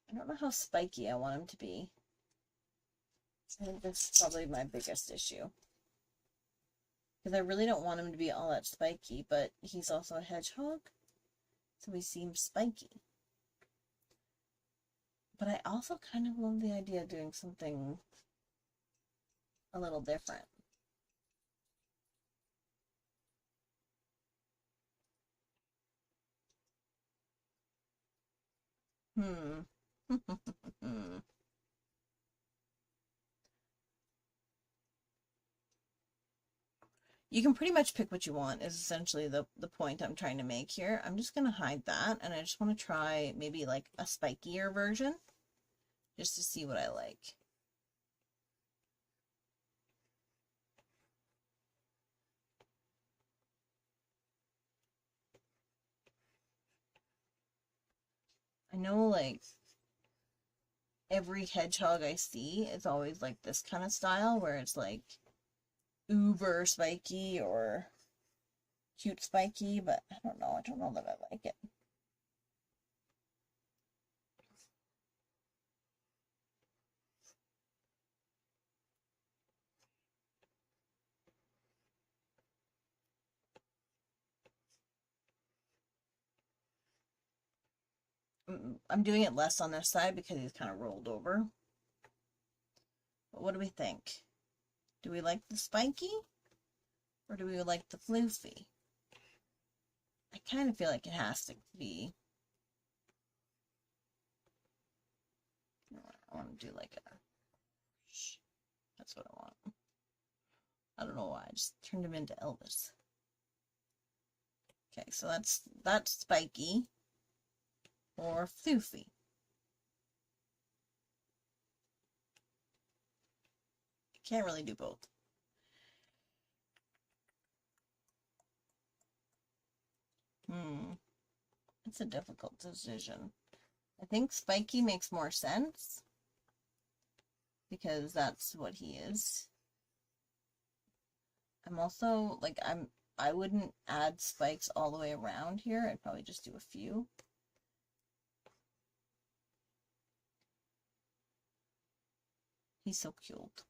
S1: I don't know how spiky I want him to be. I think that's probably my biggest issue. Because I really don't want him to be all that spiky, but he's also a hedgehog, so he seems spiky. But I also kind of love the idea of doing something a little different. You can pretty much pick what you want is essentially the point I'm trying to make here. I'm just going to hide that, and I just want to try maybe like a spikier version just to see what I like. I know, like, every hedgehog I see is always like this kind of style where it's like uber spiky or cute spiky, but I don't know that I like it. I'm doing it less on this side because he's kind of rolled over. But what do we think? Do we like the spiky? Or do we like the floofy? I kind of feel like it has to be. I want to do like a. That's what I want. I don't know why. I just turned him into Elvis. Okay, so that's spiky or floofy. I can't really do both. It's a difficult decision. I think spiky makes more sense because that's what he is. I'm also like I wouldn't add spikes all the way around here. I'd probably just do a few. He's so cute.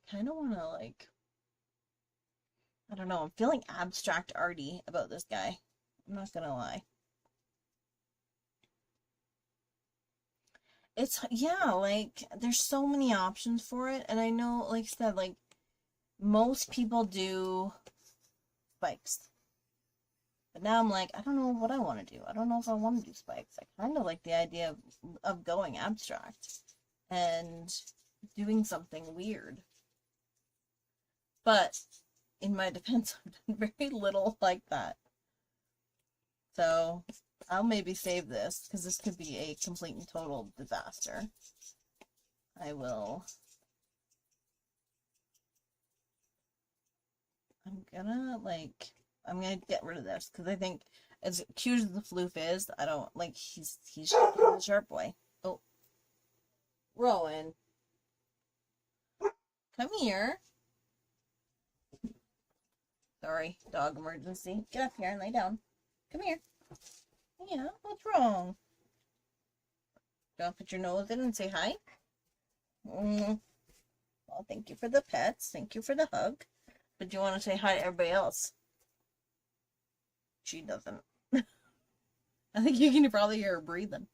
S1: I kind of want to like, I don't know, I'm feeling abstract arty about this guy. I'm not gonna lie. It's, yeah, like, there's so many options for it, and I know, like I said, like, most people do spikes. But now I'm like, I don't know what I want to do. I don't know if I want to do spikes. I kind of like the idea of going abstract and doing something weird. But in my defense, I've done very little like that. So I'll maybe save this because this could be a complete and total disaster. I'm gonna get rid of this because I think as cute as the floof is, I don't like he's a sharp boy. Oh, Rowan, come here. Sorry, dog emergency. Get up here and lay down. Come here. Yeah, what's wrong? Don't put your nose in and say hi. Well, thank you for the pets. Thank you for the hug. But do you want to say hi to everybody else? She doesn't. I think you can probably hear her breathing.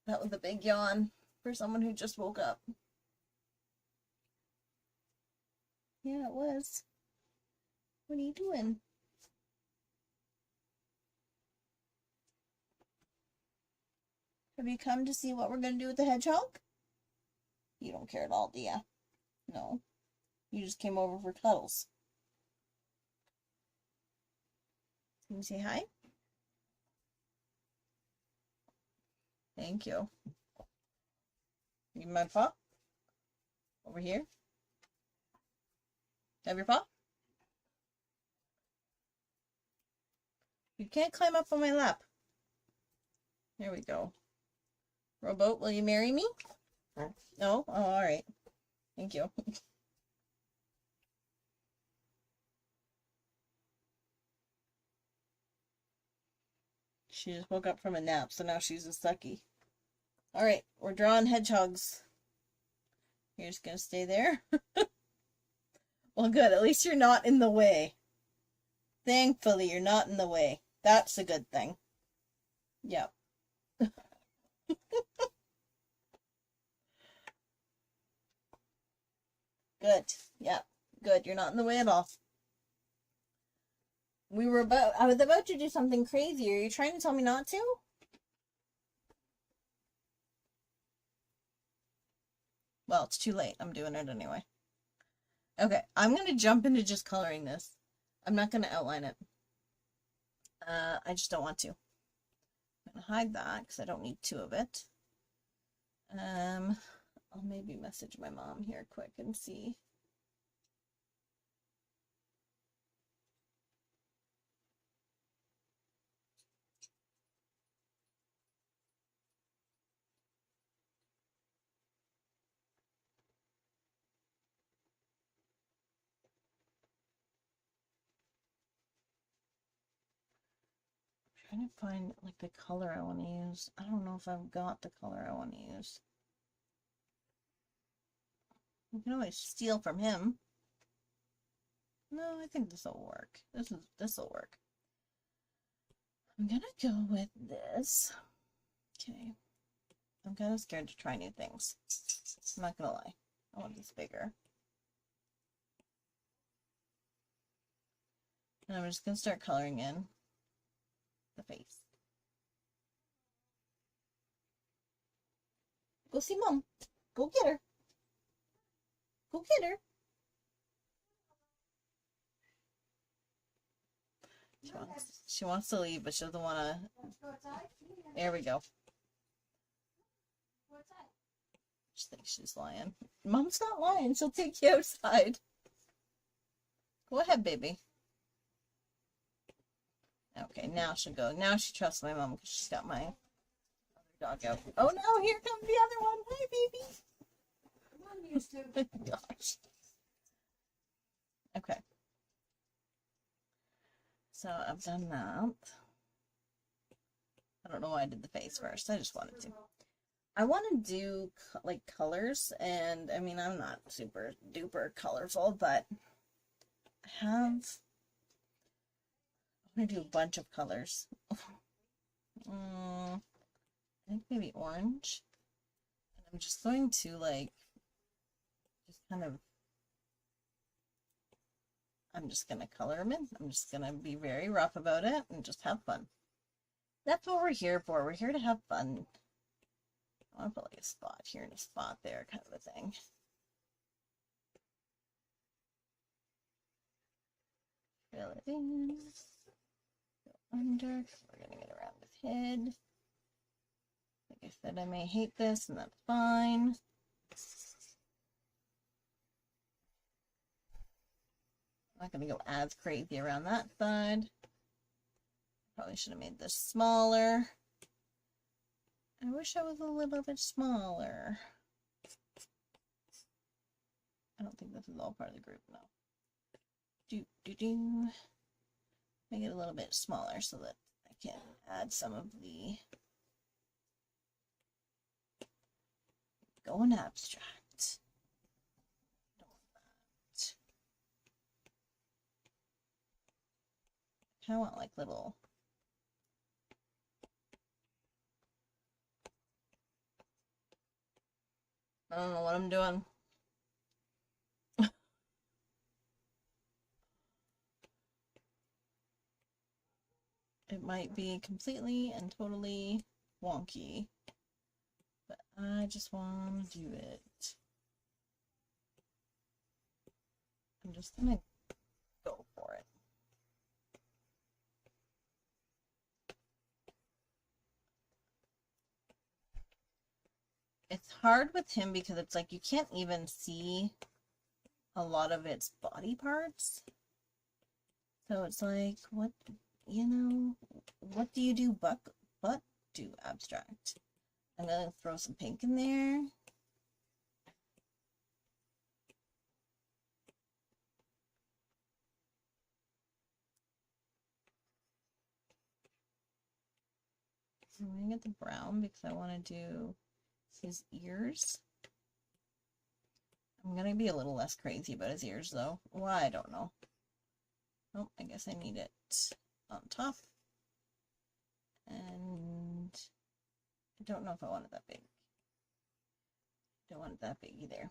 S1: That was a big yawn for someone who just woke up. Yeah, it was. What are you doing? Have you come to see what we're going to do with the hedgehog? You don't care at all, do ya? No. You just came over for cuddles. Can you say hi? Thank you. Give me my paw. Over here. Have your paw? You can't climb up on my lap. There we go. Rowboat, will you marry me? No? Oh, alright. Thank you. She just woke up from a nap, so now she's a sucky. Alright, we're drawing hedgehogs. You're just gonna stay there? Well, good. At least you're not in the way. Thankfully, you're not in the way. That's a good thing. Yep. Good. Yep. Good. You're not in the way at all. I was about to do something crazy. Are you trying to tell me not to? Well, it's too late. I'm doing it anyway. Okay, I'm going to jump into just coloring this. I'm not going to outline it. I just don't want to. I'm going to hide that because I don't need two of it. I'll maybe message my mom here quick and see. trying to find like the color I want to use. I don't know if I've got the color I want to use. You can always steal from him. No, I think this will work. This will work. I'm gonna go with this. Okay. I'm kind of scared to try new things. I'm not gonna lie. I want this bigger. And I'm just gonna start coloring in the face. Go see Mom. Go get her. Go get her. She wants to leave, but she doesn't want to. There we go. She thinks she's lying. Mom's not lying. She'll take you outside. Go ahead, baby. Okay, now she'll go. Now she trusts my mom because she's got my other dog out. Oh no, here comes the other one. Hi, baby. Gosh. Okay. So I've done that. I don't know why I did the face first. I just wanted to. I want to do like colors, and I mean, I'm not super duper colorful, but I want to do a bunch of colors. I think maybe orange. And I'm just going to like, I'm just going to color them in. I'm just going to be very rough about it and just have fun. That's what we're here for. We're here to have fun. I want to put like a spot here and a spot there, kind of a thing. Fill it in. Go under. We're going to get around his head. Like I said, I may hate this, and that's fine. I'm not going to go as crazy around that side. Probably should have made this smaller. I wish I was a little bit smaller. I don't think this is all part of the group, no. Make it a little bit smaller so that I can add some of the going abstract. Don't want that. I kind of want like little. I don't know what I'm doing. It might be completely and totally wonky, but I just want to do it. I'm just gonna go for it. It's hard with him because it's like you can't even see a lot of its body parts. So it's like, what, you know, what do you do but do abstract? I'm gonna throw some pink in there. I'm gonna get the brown because I want to do his ears. I'm gonna be a little less crazy about his ears though. Why? I don't know. Oh, I guess I need it on top. And I don't know if I want it that big. Don't want it that big either.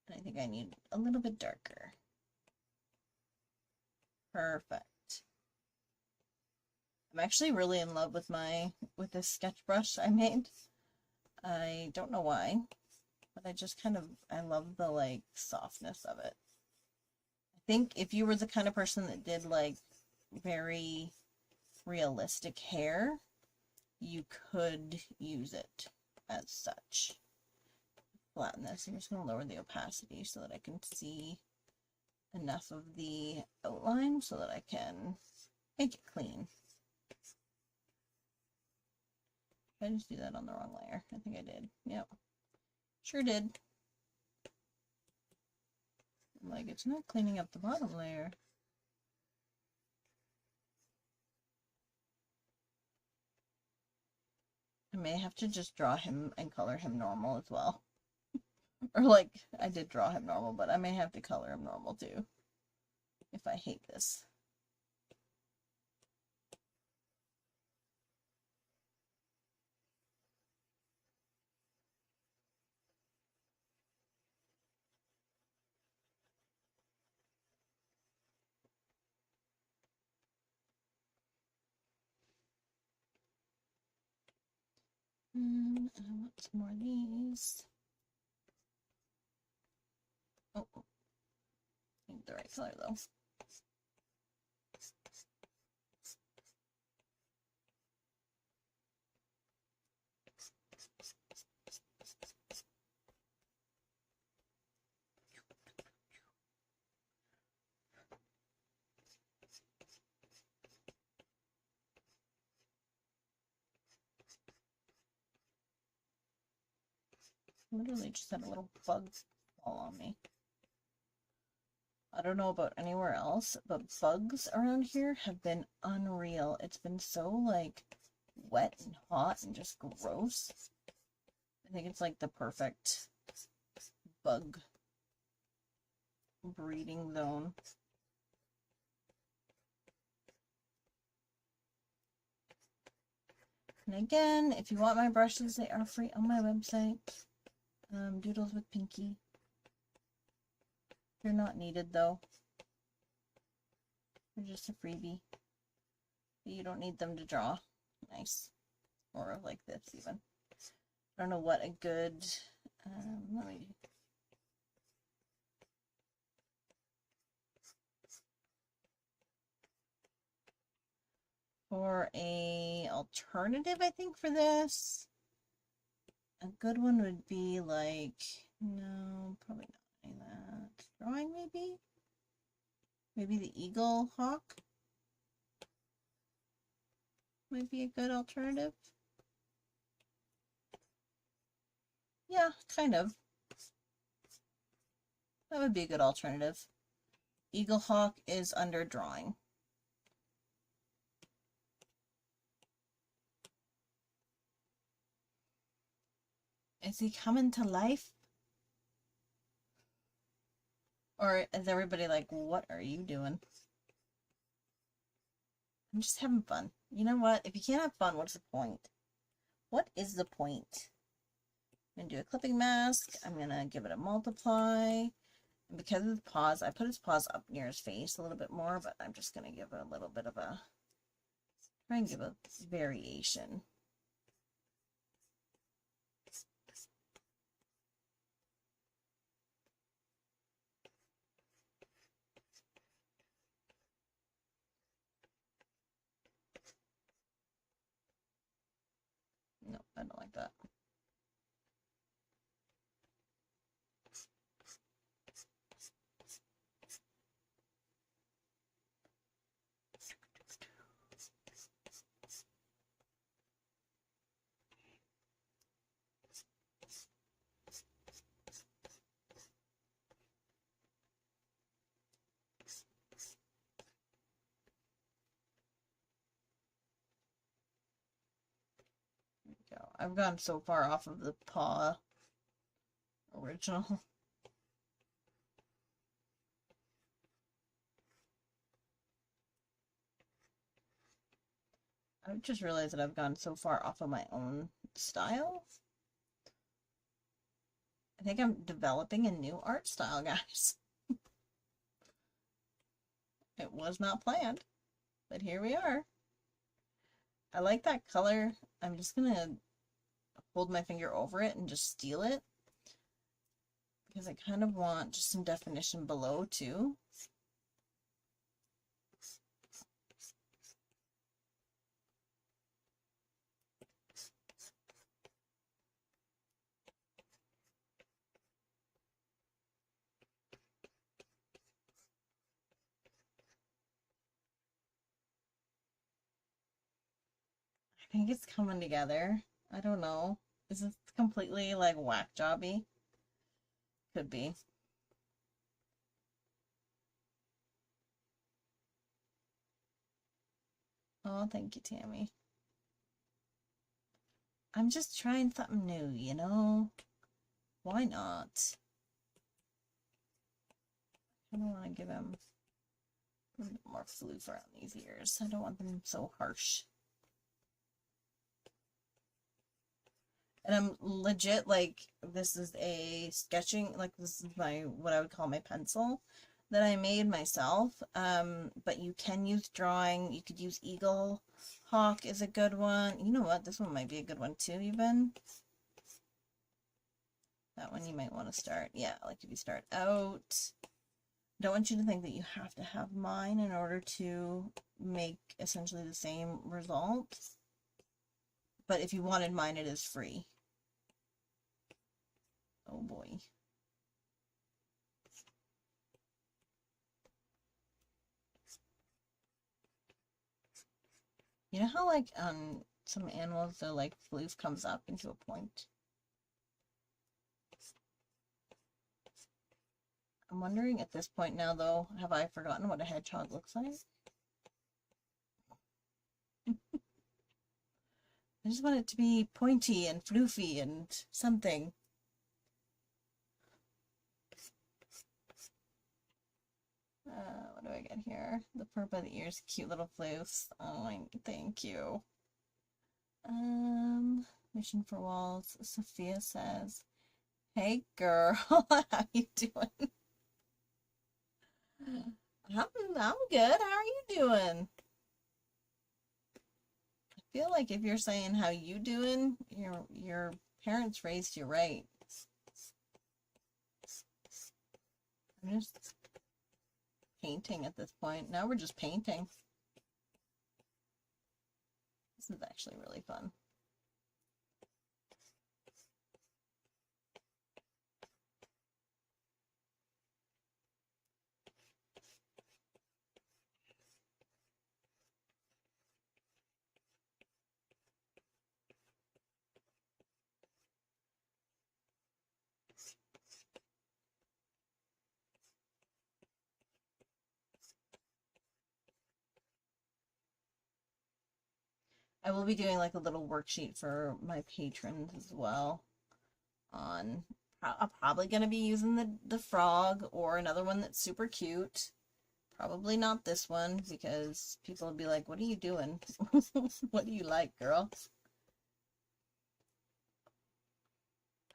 S1: And I think I need a little bit darker. Perfect. I'm actually really in love with this sketch brush I made. I don't know why, but I love the like softness of it. I think if you were the kind of person that did like very realistic hair, you could use it as such. Flatten this. I'm just going to lower the opacity so that I can see enough of the outline so that I can make it clean. Did I just do that on the wrong layer? I think I did. Yep. Sure did. Like, it's not cleaning up the bottom layer. I may have to just draw him and color him normal as well. Or like, I did draw him normal, but I may have to color him normal too. If I hate this. I want some more of these. Oh, need the right color though. Literally just had a little bug fall on me. I don't know about anywhere else, but bugs around here have been unreal. It's been so like wet and hot and just gross. I think it's like the perfect bug breeding zone. And again, if you want my brushes, they are free on my website. Doodles with Pinkee. They're not needed though. They're just a freebie. But you don't need them to draw. Nice. Or like this even. I don't know what a good, let me, for a alternative, I think, for this, a good one would be like, no, probably not any of that. Drawing, maybe? Maybe the eagle hawk might be a good alternative. Yeah, kind of. That would be a good alternative. Eagle hawk is under drawing. Is he coming to life? Or is everybody like, what are you doing? I'm just having fun. You know what? If you can't have fun, what's the point? What is the point? I'm going to do a clipping mask. I'm going to give it a multiply. And because of the paws, I put his paws up near his face a little bit more, but I'm just going to give it a little bit of a, try and give a variation. No, I don't like that. I've gone so far off of the paw original. I've just realized that I've gone so far off of my own style. I think I'm developing a new art style, guys. It was not planned, but here we are. I like that color. I'm just gonna hold my finger over it and just steal it, because I kind of want just some definition below too. I think it's coming together. I don't know. Is this completely like whack jobby? Could be. Oh, thank you, Tammy. I'm just trying something new, you know? Why not? I don't want to give him a little bit more floof around these ears. I don't want them so harsh. And I'm legit, like, this is a sketching, like, this is my, what I would call my pencil that I made myself. But you can use drawing. You could use Eagle Hawk is a good one. You know what? This one might be a good one too, even. That one you might want to start. Yeah, like if you start out. Don't want you to think that you have to have mine in order to make essentially the same result. But if you wanted mine, it is free. Oh boy. You know how like on some animals the like floof comes up into a point? I'm wondering at this point now though, have I forgotten what a hedgehog looks like? I just want it to be pointy and floofy and something. What do I get here? The fur by the ears, cute little floofs. Oh, thank you. Mission for Walls. Sophia says, "Hey girl, how you doing?" I'm good. How are you doing? I feel like if you're saying how you doing, your parents raised you right. I'm just painting at this point. Now we're just painting. This is actually really fun. I will be doing like a little worksheet for my patrons as well. I'm probably going to be using the frog or another one that's super cute. Probably not this one because people will be like, "What are you doing? What do you like, girl?"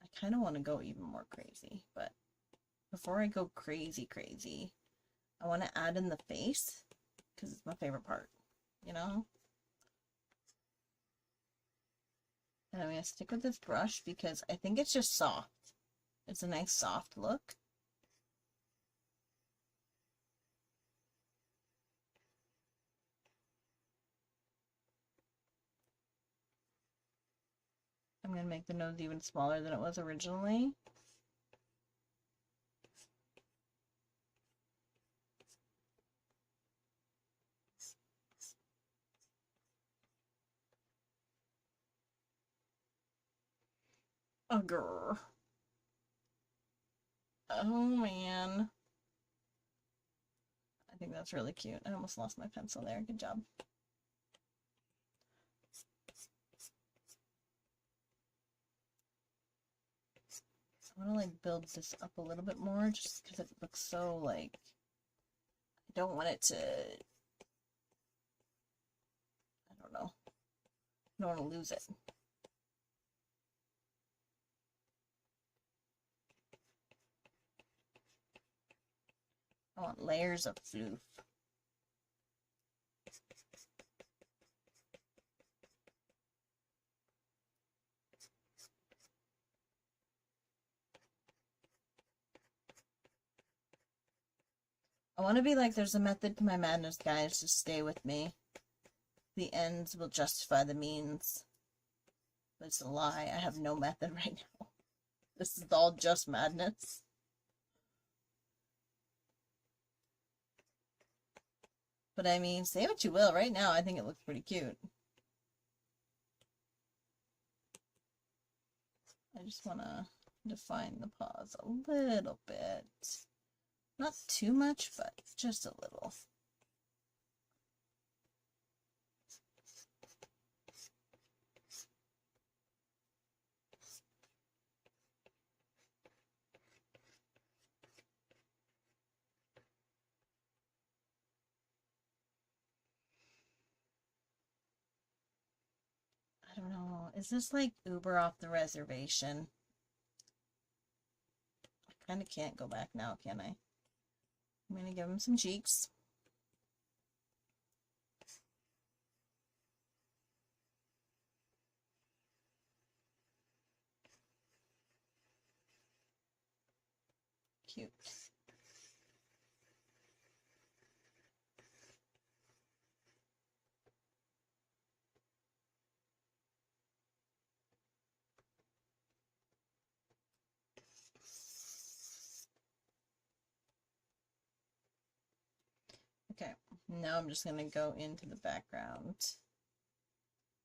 S1: I kind of want to go even more crazy, but before I go crazy, I want to add in the face because it's my favorite part, you know? And I'm going to stick with this brush because I think it's just soft. It's a nice soft look. I'm going to make the nose even smaller than it was originally. Oh, grr. Oh, man. I think that's really cute. I almost lost my pencil there. Good job. I want to like build this up a little bit more just because it looks so like, I don't want it to, I don't know. I don't want to lose it. I want layers of floof. I want to be like, there's a method to my madness, guys. Just stay with me. The ends will justify the means. But it's a lie. I have no method right now. This is all just madness. But I mean, say what you will. Right now, I think it looks pretty cute. I just want to define the paws a little bit. Not too much, but just a little. is this like Uber off the reservation? I kind of can't go back now, can I? I'm gonna give him some cheeks. Cute. Okay, now I'm just gonna go into the background.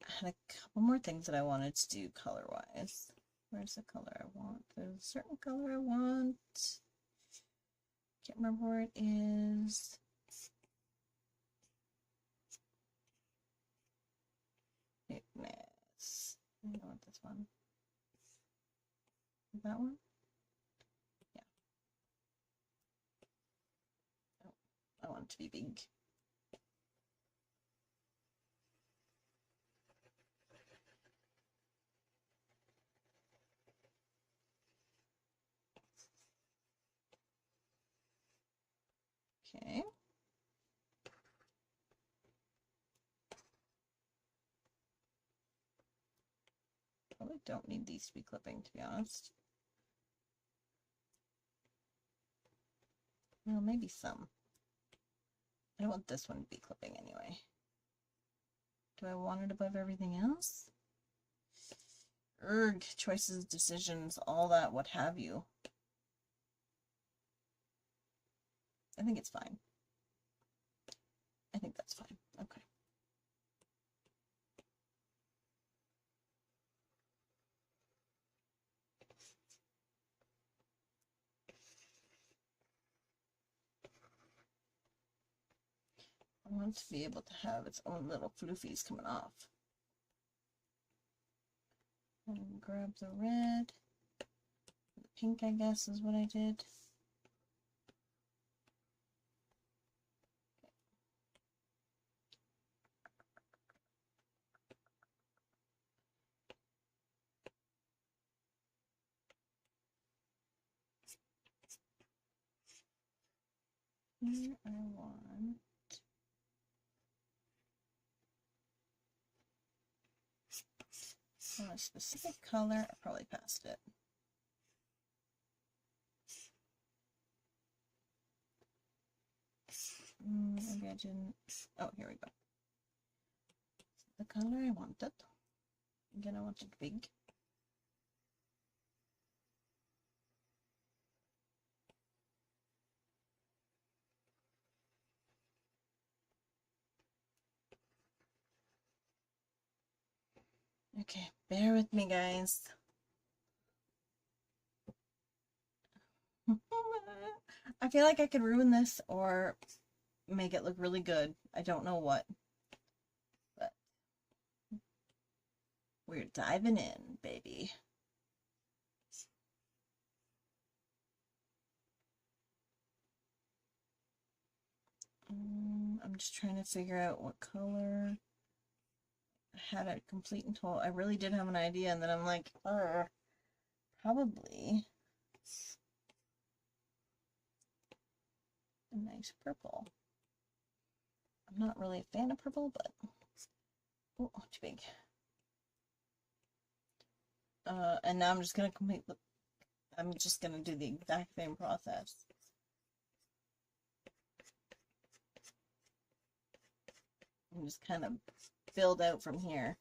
S1: I had a couple more things that I wanted to do color-wise. Where's the color I want? There's a certain color I want. Can't remember where it is. Fitness. I don't want this one. That one? Yeah. Oh, I want it to be big. Okay. Probably don't need these to be clipping, to be honest. Well, maybe some. I don't want this one to be clipping anyway. Do I want it above everything else? Erg, choices, decisions, all that, what have you. I think it's fine. I think that's fine. Okay. I want to be able to have its own little floofies coming off. And grab the red. The pink, I guess, is what I did. Here I want a specific color. I probably passed it. Maybe I didn't. Oh, here we go. The color I wanted. Again, I want it big. Okay, bear with me, guys. I feel like I could ruin this or make it look really good. I don't know what. But we're diving in, baby. I'm just trying to figure out what color. I had it complete and total. I really did have an idea, and then I'm like, probably a nice purple. I'm not really a fan of purple, but oh, too big. And now I'm just gonna I'm just gonna do the exact same process. And just kind of build out from here.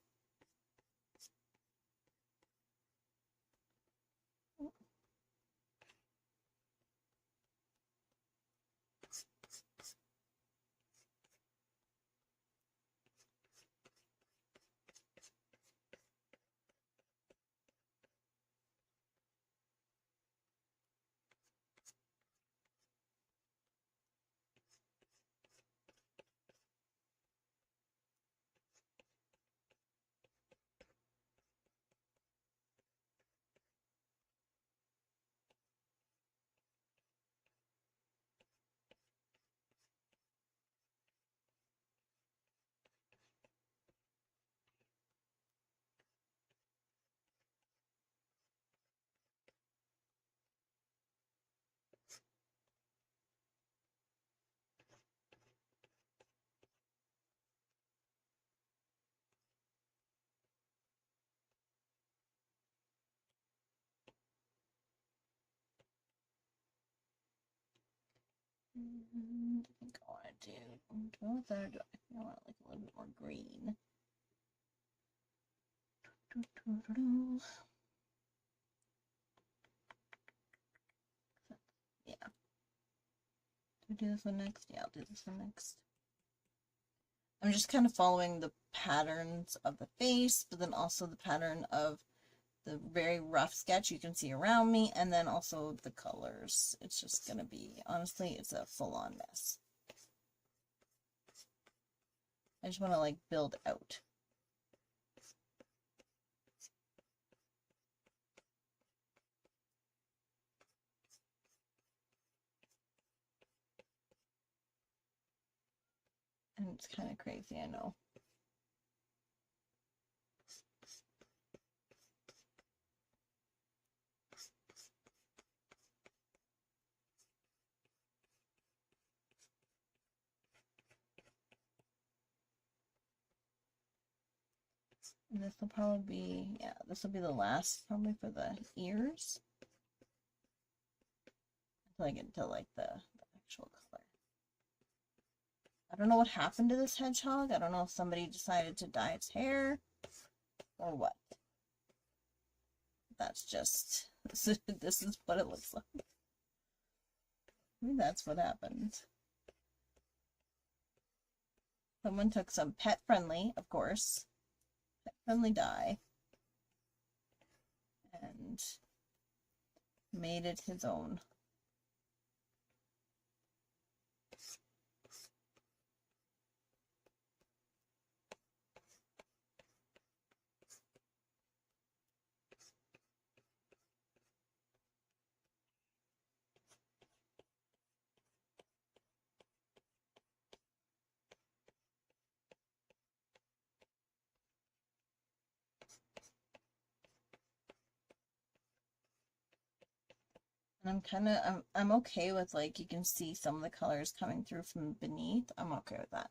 S1: I think I want to do what that, or do I want like a little bit more green? Yeah. Do I do this one next? Yeah, I'll do this one next. I'm just kind of following the patterns of the face, but then also the pattern of the very rough sketch you can see around me, and then also the colors. It's just going to be, honestly, it's a full-on mess. I just want to like build out. And it's kind of crazy, I know. And this will probably be, yeah, this will be the last probably for the ears. Until I get to like the actual color. I don't know what happened to this hedgehog. I don't know if somebody decided to dye its hair or what. That's just, this is what it looks like. Maybe that's what happened. Someone took some pet friendly, of course, pet friendly dye and made it his own. And I'm okay with, like, you can see some of the colors coming through from beneath. I'm okay with that.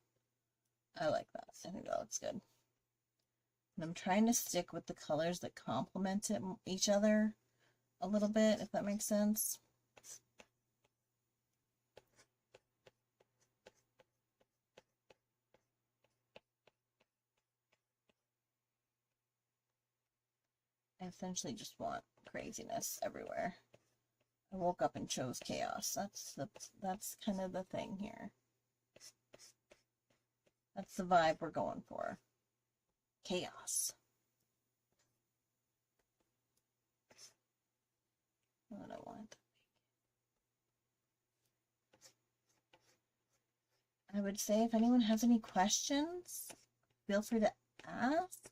S1: I like that. I think that looks good. And I'm trying to stick with the colors that complement each other a little bit, if that makes sense. I essentially just want craziness everywhere. I woke up and chose chaos. That's kind of the thing here. That's the vibe we're going for. Chaos. What I want. I would say if anyone has any questions, feel free to ask.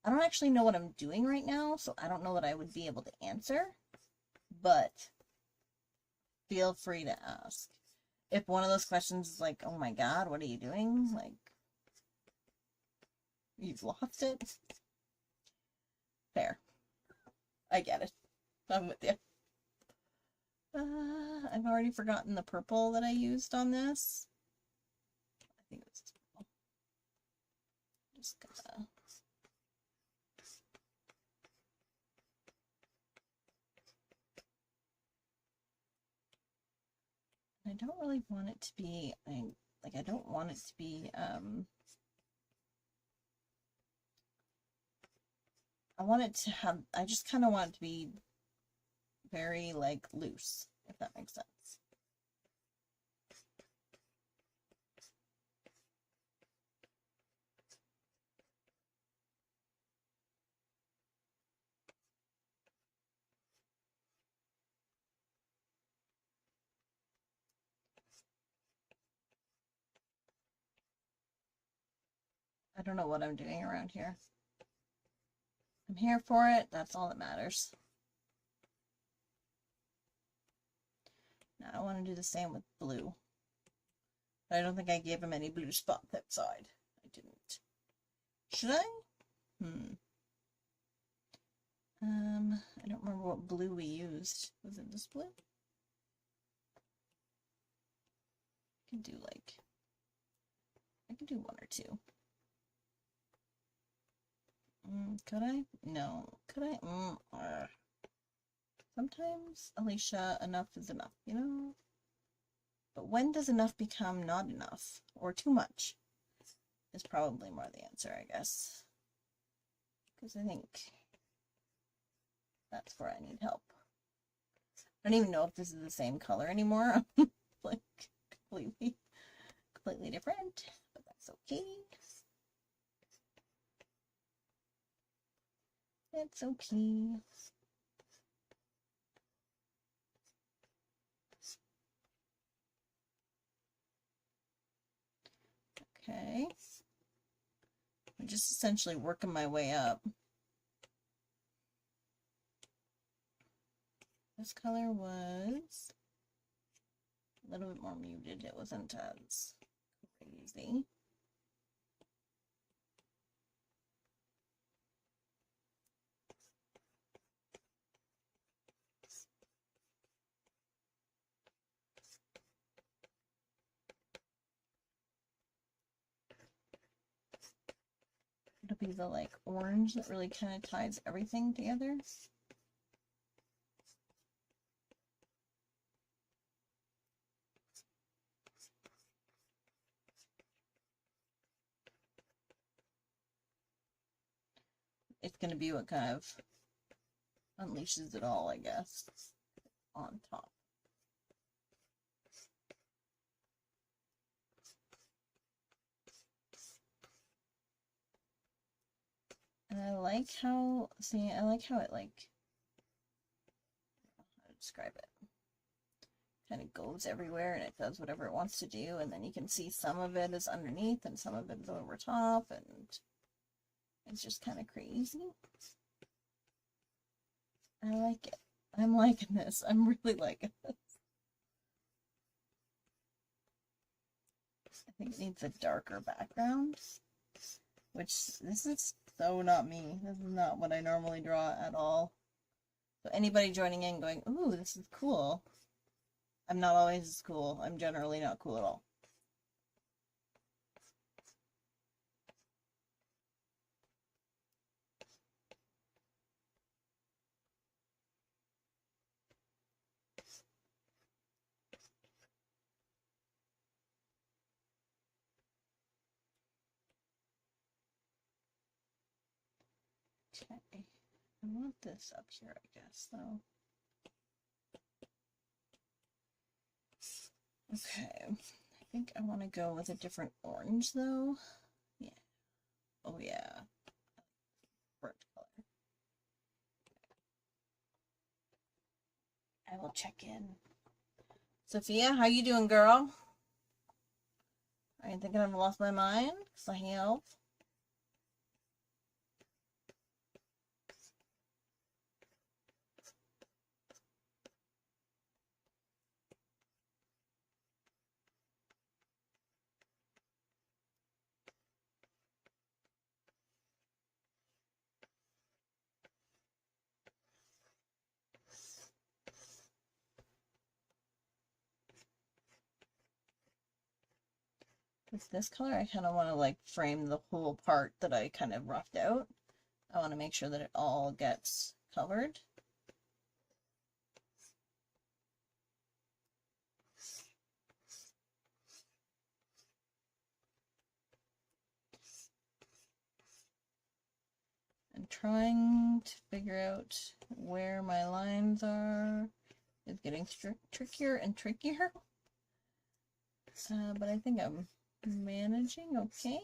S1: I don't actually know what I'm doing right now, so I don't know that I would be able to answer, but feel free to ask. If one of those questions is like, oh my God, what are you doing? Like, you've lost it. Fair. I get it. I'm with you. I've already forgotten the purple that I used on this. I think it was this purple. Just gonna... I don't really want it to be, I don't want it to be, I want it to have, I just kind of want it to be very, like, loose, if that makes sense. I don't know what I'm doing around here. I'm here for it. That's all that matters. Now I want to do the same with blue. But I don't think I gave him any blue spots outside. I didn't. Should I? I don't remember what blue we used. Was it this blue? I can do like, I can do one or two. Could I? No. Could I? Sometimes, Alicia, enough is enough, you know? But when does enough become not enough or too much? Is probably more the answer, I guess. Because I think that's where I need help. I don't even know if this is the same color anymore. Like completely different, but that's okay. It's okay. Okay. I'm just essentially working my way up. This color was a little bit more muted. It wasn't as crazy. It'll be the like orange that really kind of ties everything together. It's going to be what kind of unleashes it all, I guess, on top. And I like how, see, I like how it like, I don't know how to describe it. Kind of goes everywhere and it does whatever it wants to do, and then you can see some of it is underneath and some of it is over top, and it's just kind of crazy. I like it. I'm liking this. I'm really liking this. I think it needs a darker background, which this is so not me. This is not what I normally draw at all. So anybody joining in going, ooh, this is cool. I'm not always cool. I'm generally not cool at all. Okay, I want this up here, I guess, though. Okay, I think I want to go with a different orange, though. Yeah. Oh, yeah. Burnt color. I will check in. Sophia, how you doing, girl? Are you thinking I've lost my mind? Because I help. With this color, I kind of want to like frame the whole part that I kind of roughed out. I want to make sure that it all gets covered. I'm trying to figure out where my lines are. It's getting trickier and trickier. But I think I'm managing okay.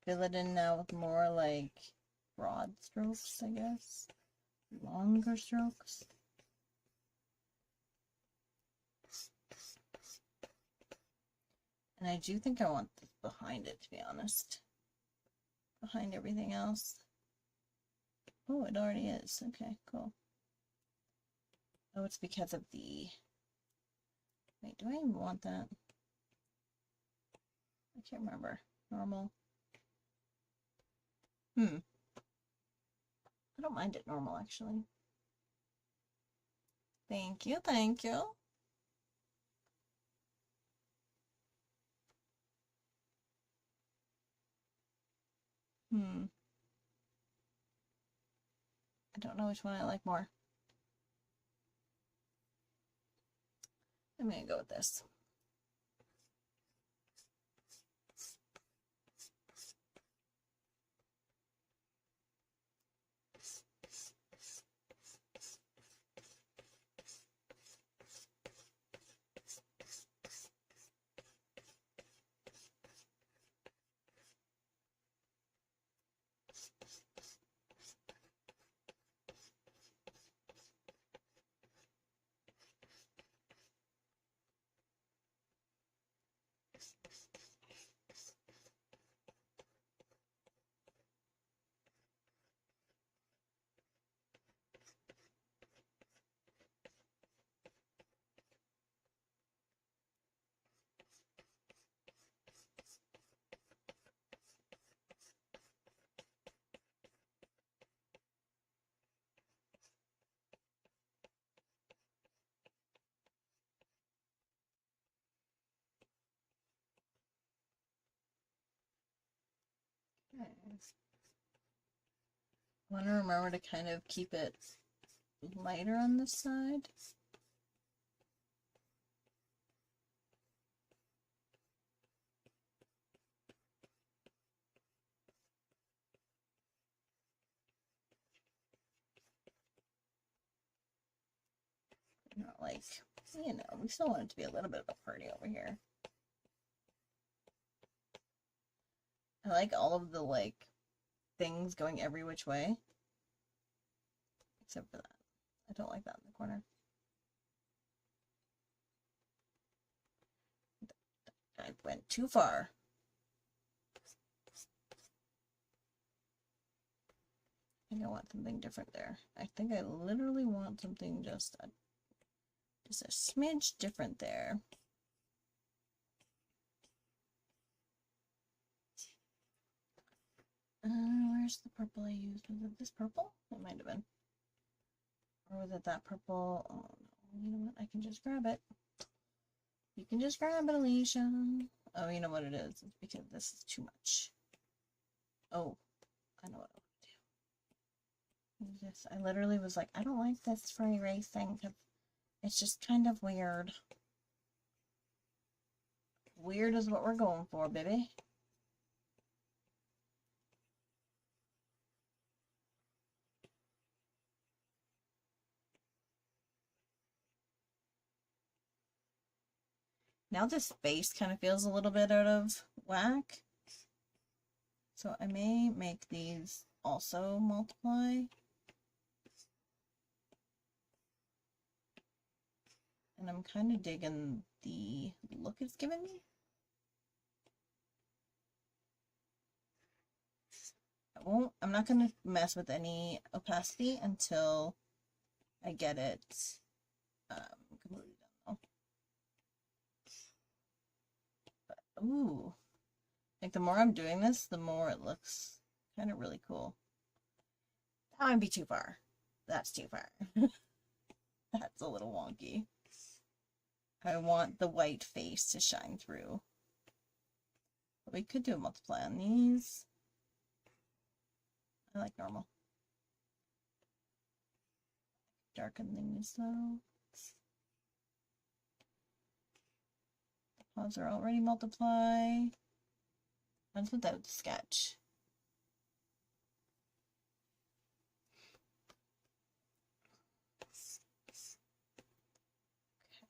S1: Fill it in now with more like broad strokes, I guess. Longer strokes. And I do think I want this behind it, to be honest. Behind everything else. Oh, it already is. Okay, cool. Oh, it's because of the... Wait, do I even want that? I can't remember. Normal. I don't mind it normal, actually. Thank you, thank you. I don't know which one I like more. I'm gonna go with this. Okay. I want to remember to kind of keep it lighter on this side. Not like, you know, we still want it to be a little bit of a party over here. I like all of the, like, things going every which way. Except for that. I don't like that in the corner. I went too far. I think I want something different there. I think I literally want something just a smidge different there. Where's the purple I used? Was it this purple? It might have been. Or was it that purple? Oh no. You know what? I can just grab it. You can just grab it, Alicia. Oh, you know what it is? It's because this is too much. Oh, I know what I want to do. This. I literally was like, I don't like this for erasing because it's just kind of weird. Weird is what we're going for, baby. Now this face kind of feels a little bit out of whack. So I may make these also multiply. And I'm kind of digging the look it's given me. I'm not going to mess with any opacity until I get it completely done. But, ooh. Like, the more I'm doing this, the more it looks kind of really cool. That might be too far. That's too far. That's a little wonky. I want the white face to shine through. But we could do a multiply on these. I like normal. Darken these though. The paws are already multiply. One's without the sketch. Okay.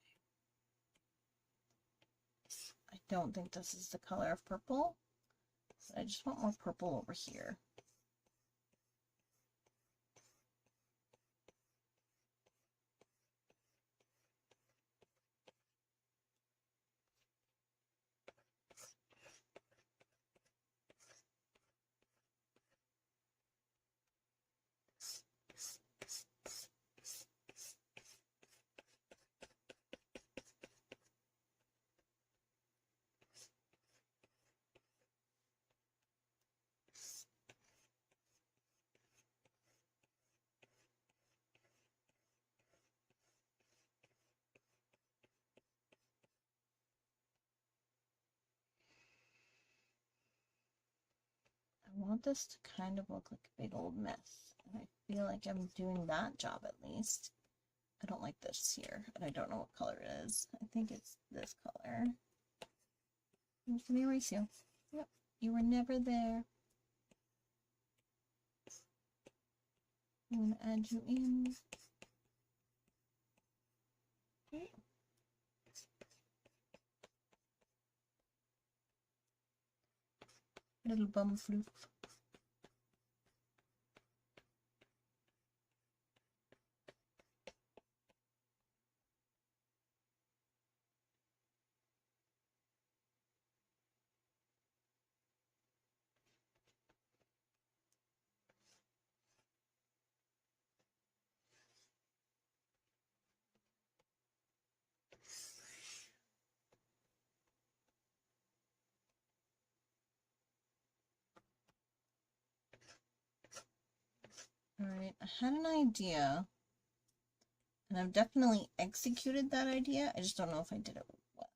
S1: I don't think this is the color of purple. But I just want more purple over here. want this to kind of look like a big old mess. And I feel like I'm doing that job at least. I don't like this here, and I don't know what color it is. I think it's this color. I'm just gonna erase you. Yep, you were never there. I'm gonna add you in. Okay. Little bum floof. Alright, I had an idea, and I've definitely executed that idea. I just don't know if I did it well.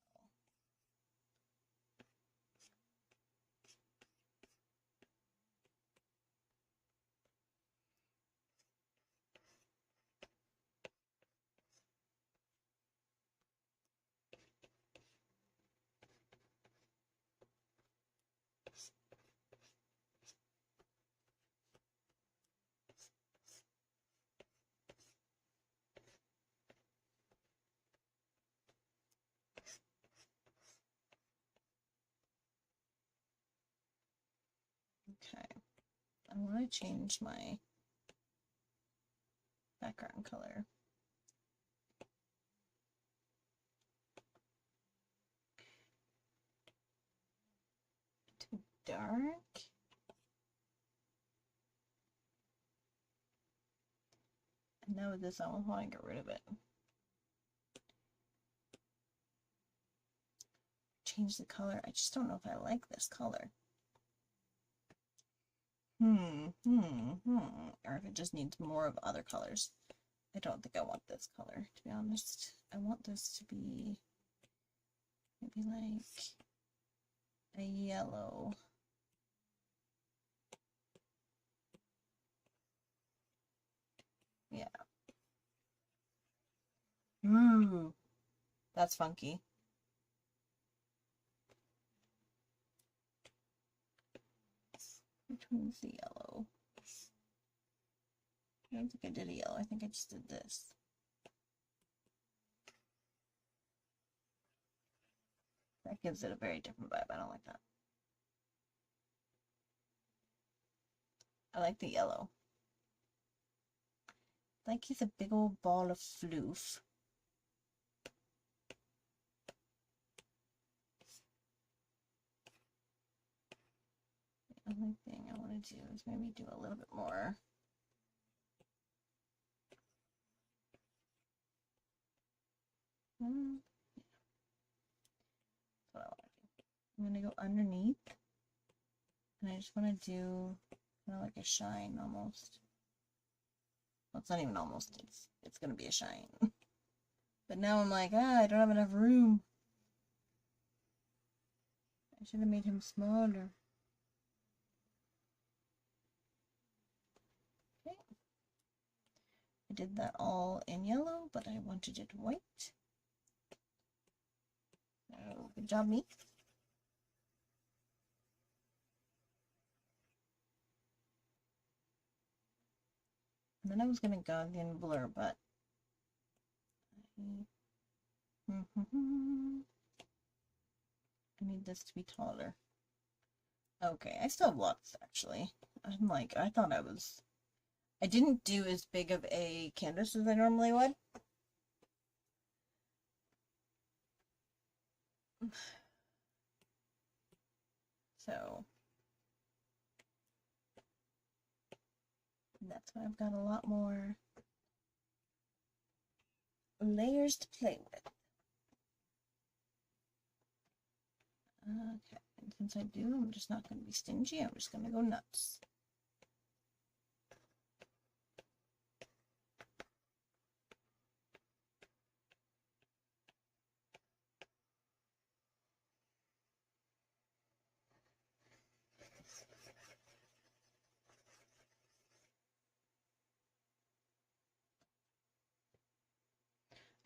S1: Okay, I want to change my background color. To dark. And now with this, I almost want to get rid of it. Change the color. I just don't know if I like this color. Or if it just needs more of other colors. I don't think I want this color, to be honest. I want this to be maybe like a yellow. Yeah. Ooh, that's funky. Which one's the yellow? I don't think I did a yellow. I think I just did this. That gives it a very different vibe. I don't like that. I like the yellow. Like he's a big old ball of floof. The only thing I want to do is maybe do a little bit more. Yeah. That's what I want to do. I'm going to go underneath. And I just want to do kind of like a shine almost. Well, it's not even almost. It's going to be a shine. But now I'm like, I don't have enough room. I should have made him smaller. Okay. I did that all in yellow, but I wanted it white. Oh, good job, me. And then I was going to go in blur, but I need this to be taller. Okay, I still have lots, actually. I'm like, I thought I didn't do as big of a canvas as I normally would. So, that's why I've got a lot more layers to play with. Okay, and since I do, I'm just not going to be stingy. I'm just going to go nuts.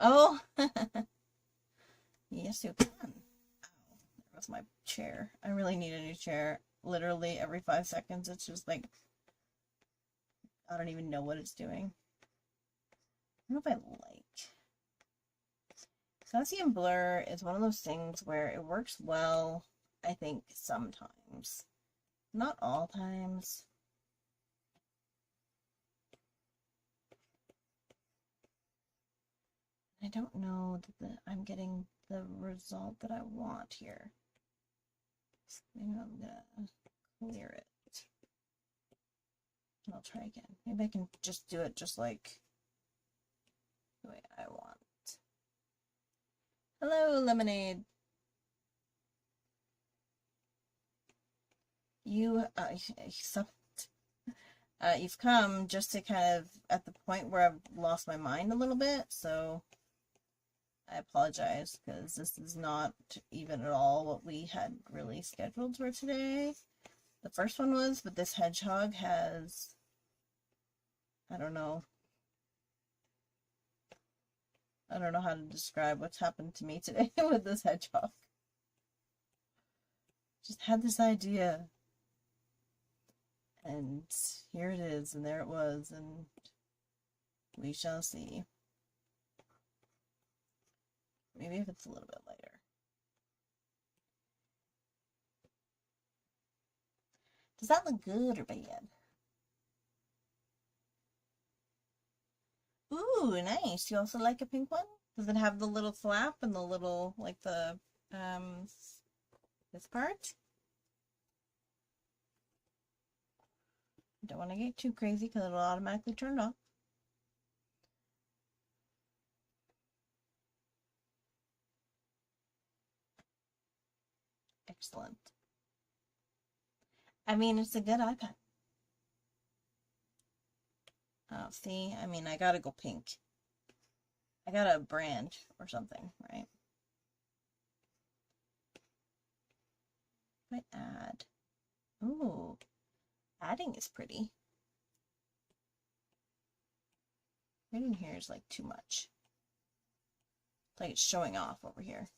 S1: Oh, yes, you can. Ow, there was my chair. I really need a new chair. Literally every 5 seconds, it's just like, I don't even know what it's doing. I don't know if I like. Gaussian blur is one of those things where it works well, I think, sometimes. Not all times. I don't know that I'm getting the result that I want here. Maybe I'm gonna clear it. And I'll try again. Maybe I can just do it just like the way I want. Hello, Lemonade. You've come just to kind of at the point where I've lost my mind a little bit, so I apologize because this is not even at all what we had really scheduled for today. The first one was, but this hedgehog has, I don't know how to describe what's happened to me today with this hedgehog. Just had this idea. And here it is, and there it was, and we shall see. Maybe if it's a little bit lighter. Does that look good or bad? Ooh, nice. You also like a pink one? Does it have the little flap and the little, like the, this part? Don't want to get too crazy because it'll automatically turn off. Excellent. I mean, it's a good iPad. Oh, see? I mean, I gotta go pink. I got a brand or something, right? If I add. Ooh. Adding is pretty. Right in here is like too much. It's like it's showing off over here.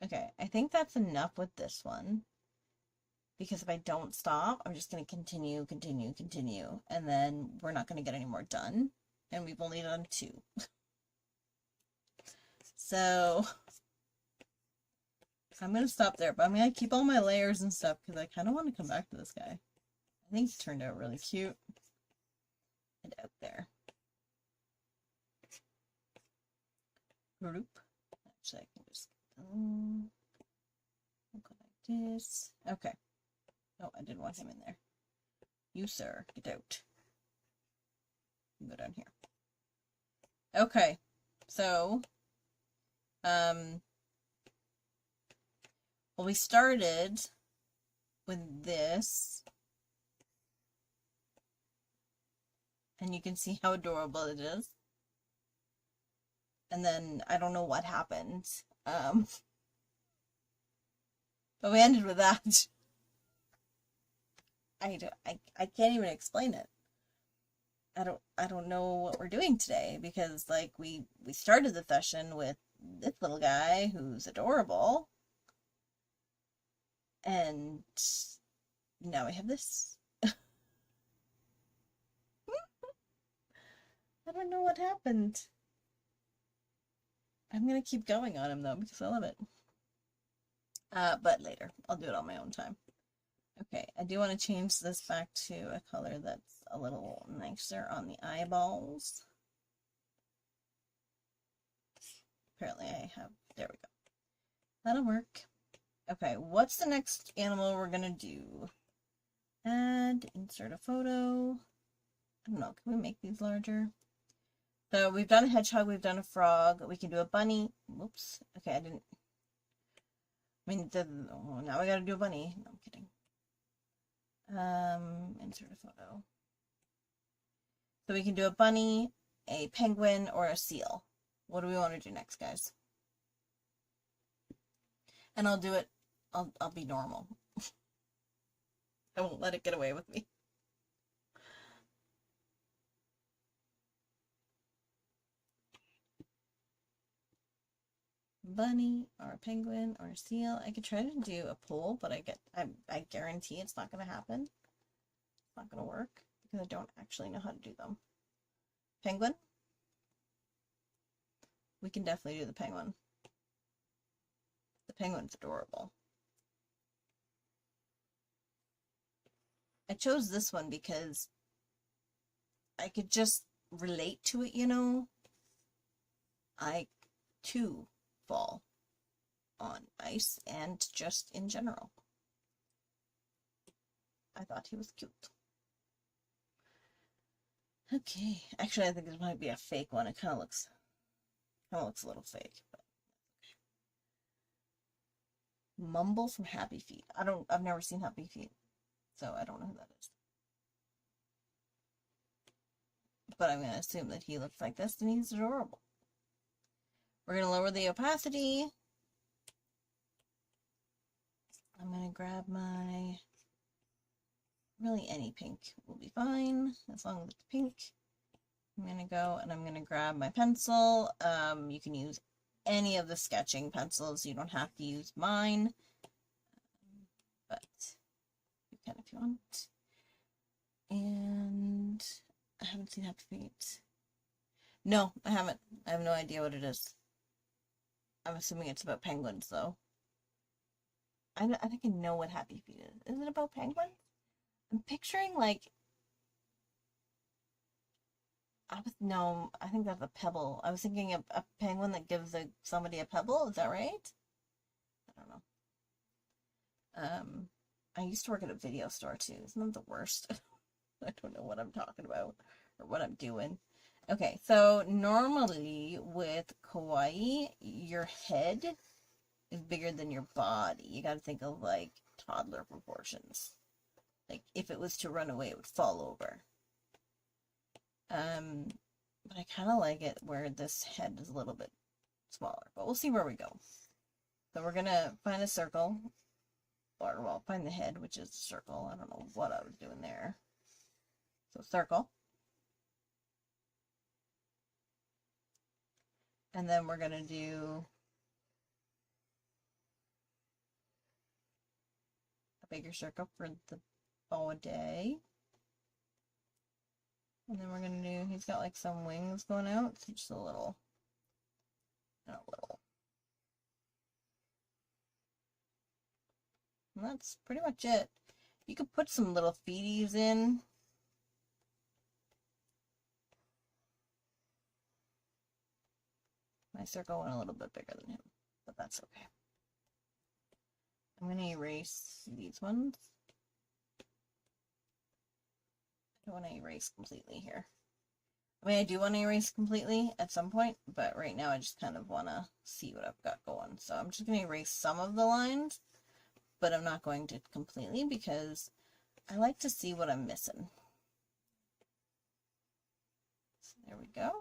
S1: Okay, I think that's enough with this one. Because if I don't stop, I'm just going to continue, and then we're not going to get any more done. And we've only done 2. So, I'm going to stop there, but I'm going to keep all my layers and stuff because I kind of want to come back to this guy. I think he turned out really cute. And out there. Group. Actually, I can just look like this. Okay. Oh, I didn't want him in there. You, sir, get out. Go down here. Okay. So, well, we started with this. And you can see how adorable it is. And then, I don't know what happened. But we ended with that. I can't even explain it. I don't know what we're doing today because like we started the session with this little guy who's adorable. And now we have this. I don't know what happened. I'm gonna keep going on him though because I love it. But later. I'll do it on my own time. Okay, I do want to change this back to a color that's a little nicer on the eyeballs. Apparently I have, there we go. That'll work. Okay, what's the next animal we're gonna do? Add, insert a photo. I don't know, can we make these larger? So we've done a hedgehog, we've done a frog, we can do a bunny. Whoops. Okay, I didn't. I mean, oh, now I gotta do a bunny. No, I'm kidding. Insert a photo. So we can do a bunny, a penguin, or a seal. What do we want to do next, guys? And I'll do it. I'll be normal. I won't let it get away with me. Bunny or a penguin or a seal. I could try to do a poll, but I guarantee it's not going to happen. It's not going to work because I don't actually know how to do them. Penguin? We can definitely do the penguin. The penguin's adorable. I chose this one because I could just relate to it, you know? I, too, fall on ice and just in general. I thought he was cute. Okay, actually I think this might be a fake one. It kind of looks a little fake. But Mumble from Happy Feet. I've never seen Happy Feet, so I don't know who that is. But I'm gonna assume that he looks like this and he's adorable. We're gonna lower the opacity. I'm gonna grab my, really any pink will be fine, as long as it's pink. I'm gonna go and I'm gonna grab my pencil. You can use any of the sketching pencils. You don't have to use mine, but you can if you want. And I haven't seen Happy Feet. No, I haven't. I have no idea what it is. I'm assuming it's about penguins, though. I think I know what Happy Feet is. Is it about penguins? I'm picturing, like... No, I think that's a pebble. I was thinking of a penguin that gives somebody a pebble. Is that right? I don't know. I used to work at a video store, too. Isn't that the worst? I don't know what I'm talking about or what I'm doing. Okay, so normally with kawaii, your head is bigger than your body. You gotta think of like toddler proportions. Like if it was to run away, it would fall over. But I kind of like it where this head is a little bit smaller, but we'll see where we go. So we're gonna find a circle, or well, find the head, which is a circle. I don't know what I was doing there. So circle. And then we're gonna do a bigger circle for the body. And then we're gonna do, he's got like some wings going out, so just a little, and a little. And that's pretty much it. You could put some little feeties in. My circle went a little bit bigger than him, but that's okay. I'm gonna erase these ones. I don't want to erase completely here. I mean, I do want to erase completely at some point, but right now I just kind of want to see what I've got going. So I'm just going to erase some of the lines, but I'm not going to completely because I like to see what I'm missing. So there we go.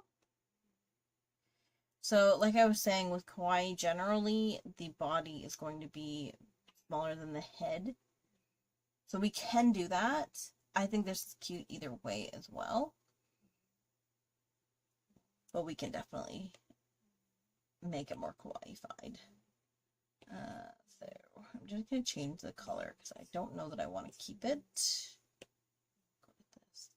S1: So like I was saying with kawaii, generally the body is going to be smaller than the head. So we can do that. I think this is cute either way as well. But we can definitely make it more kawaii-fied. So I'm just going to change the color because I don't know that I want to keep it. Go with this.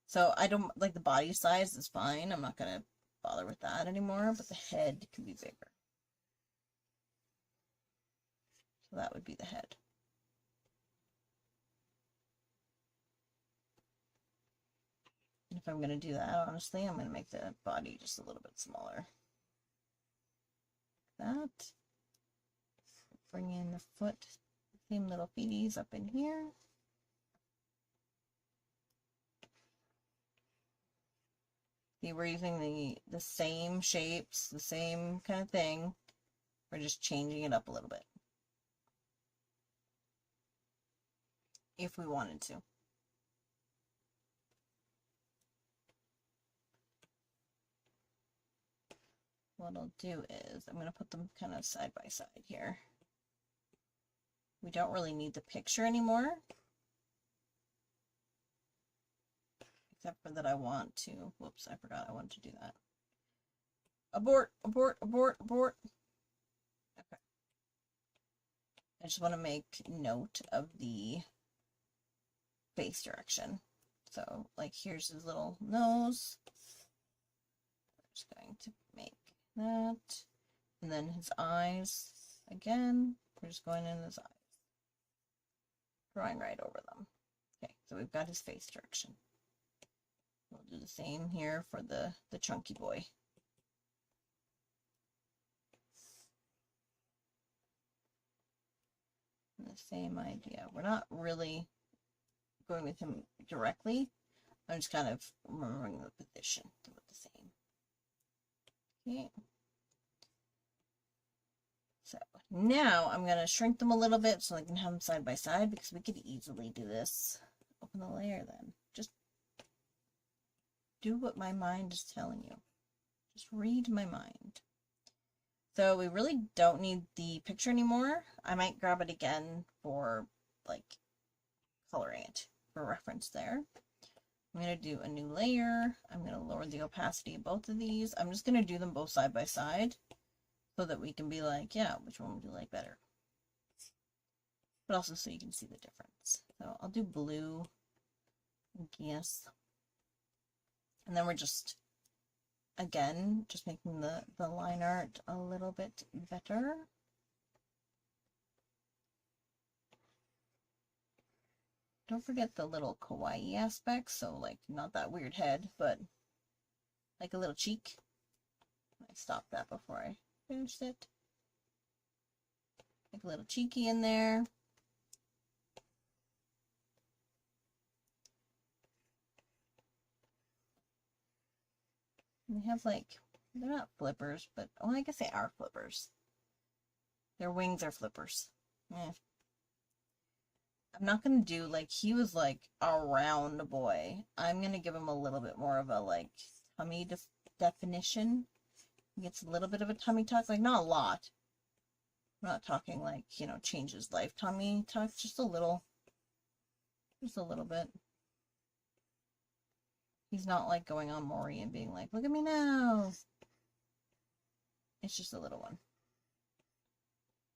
S1: So I don't, like the body size is fine. I'm not going to bother with that anymore, but the head can be bigger. So that would be the head. If I'm going to do that, honestly, I'm going to make the body just a little bit smaller. Like that. Bring in the foot, same little feeties up in here. . See, we're using the same shapes, the same kind of thing. We're just changing it up a little bit. If we wanted to. What I'll do is I'm going to put them kind of side by side here. We don't really need the picture anymore. Except for that I want to, whoops, I forgot I wanted to do that. Abort, abort, abort, abort. Okay. I just want to make note of the face direction. So, like, here's his little nose. We're just going to make that. And then his eyes, again, we're just going in his eyes. Drawing right over them. Okay, so we've got his face direction. We'll do the same here for the chunky boy. And the same idea. We're not really going with him directly. I'm just kind of remembering the position to look the same. Okay. So now I'm going to shrink them a little bit so I can have them side by side, because we could easily do this. Open the layer then. Just do what my mind is telling you. Just read my mind. So we really don't need the picture anymore. I might grab it again for like coloring it for reference there. I'm going to do a new layer. I'm going to lower the opacity of both of these. I'm just going to do them both side by side so that we can be like, yeah, which one would you like better? But also so you can see the difference. So I'll do blue, yes. And then we're just, again, just making the line art a little bit better. Don't forget the little kawaii aspects, so like not that weird head, but like a little cheek. I stopped that before I finished it. Like a little cheeky in there. And they have like, they're not flippers, but, oh, I guess they are flippers. Their wings are flippers. Eh. I'm not going to do, like, he was like a round boy. I'm going to give him a little bit more of a, like, tummy definition. He gets a little bit of a tummy tuck, like, not a lot. I'm not talking like, you know, change his life tummy tuck, just a little bit. He's not like going on Maury and being like, look at me now. It's just a little one.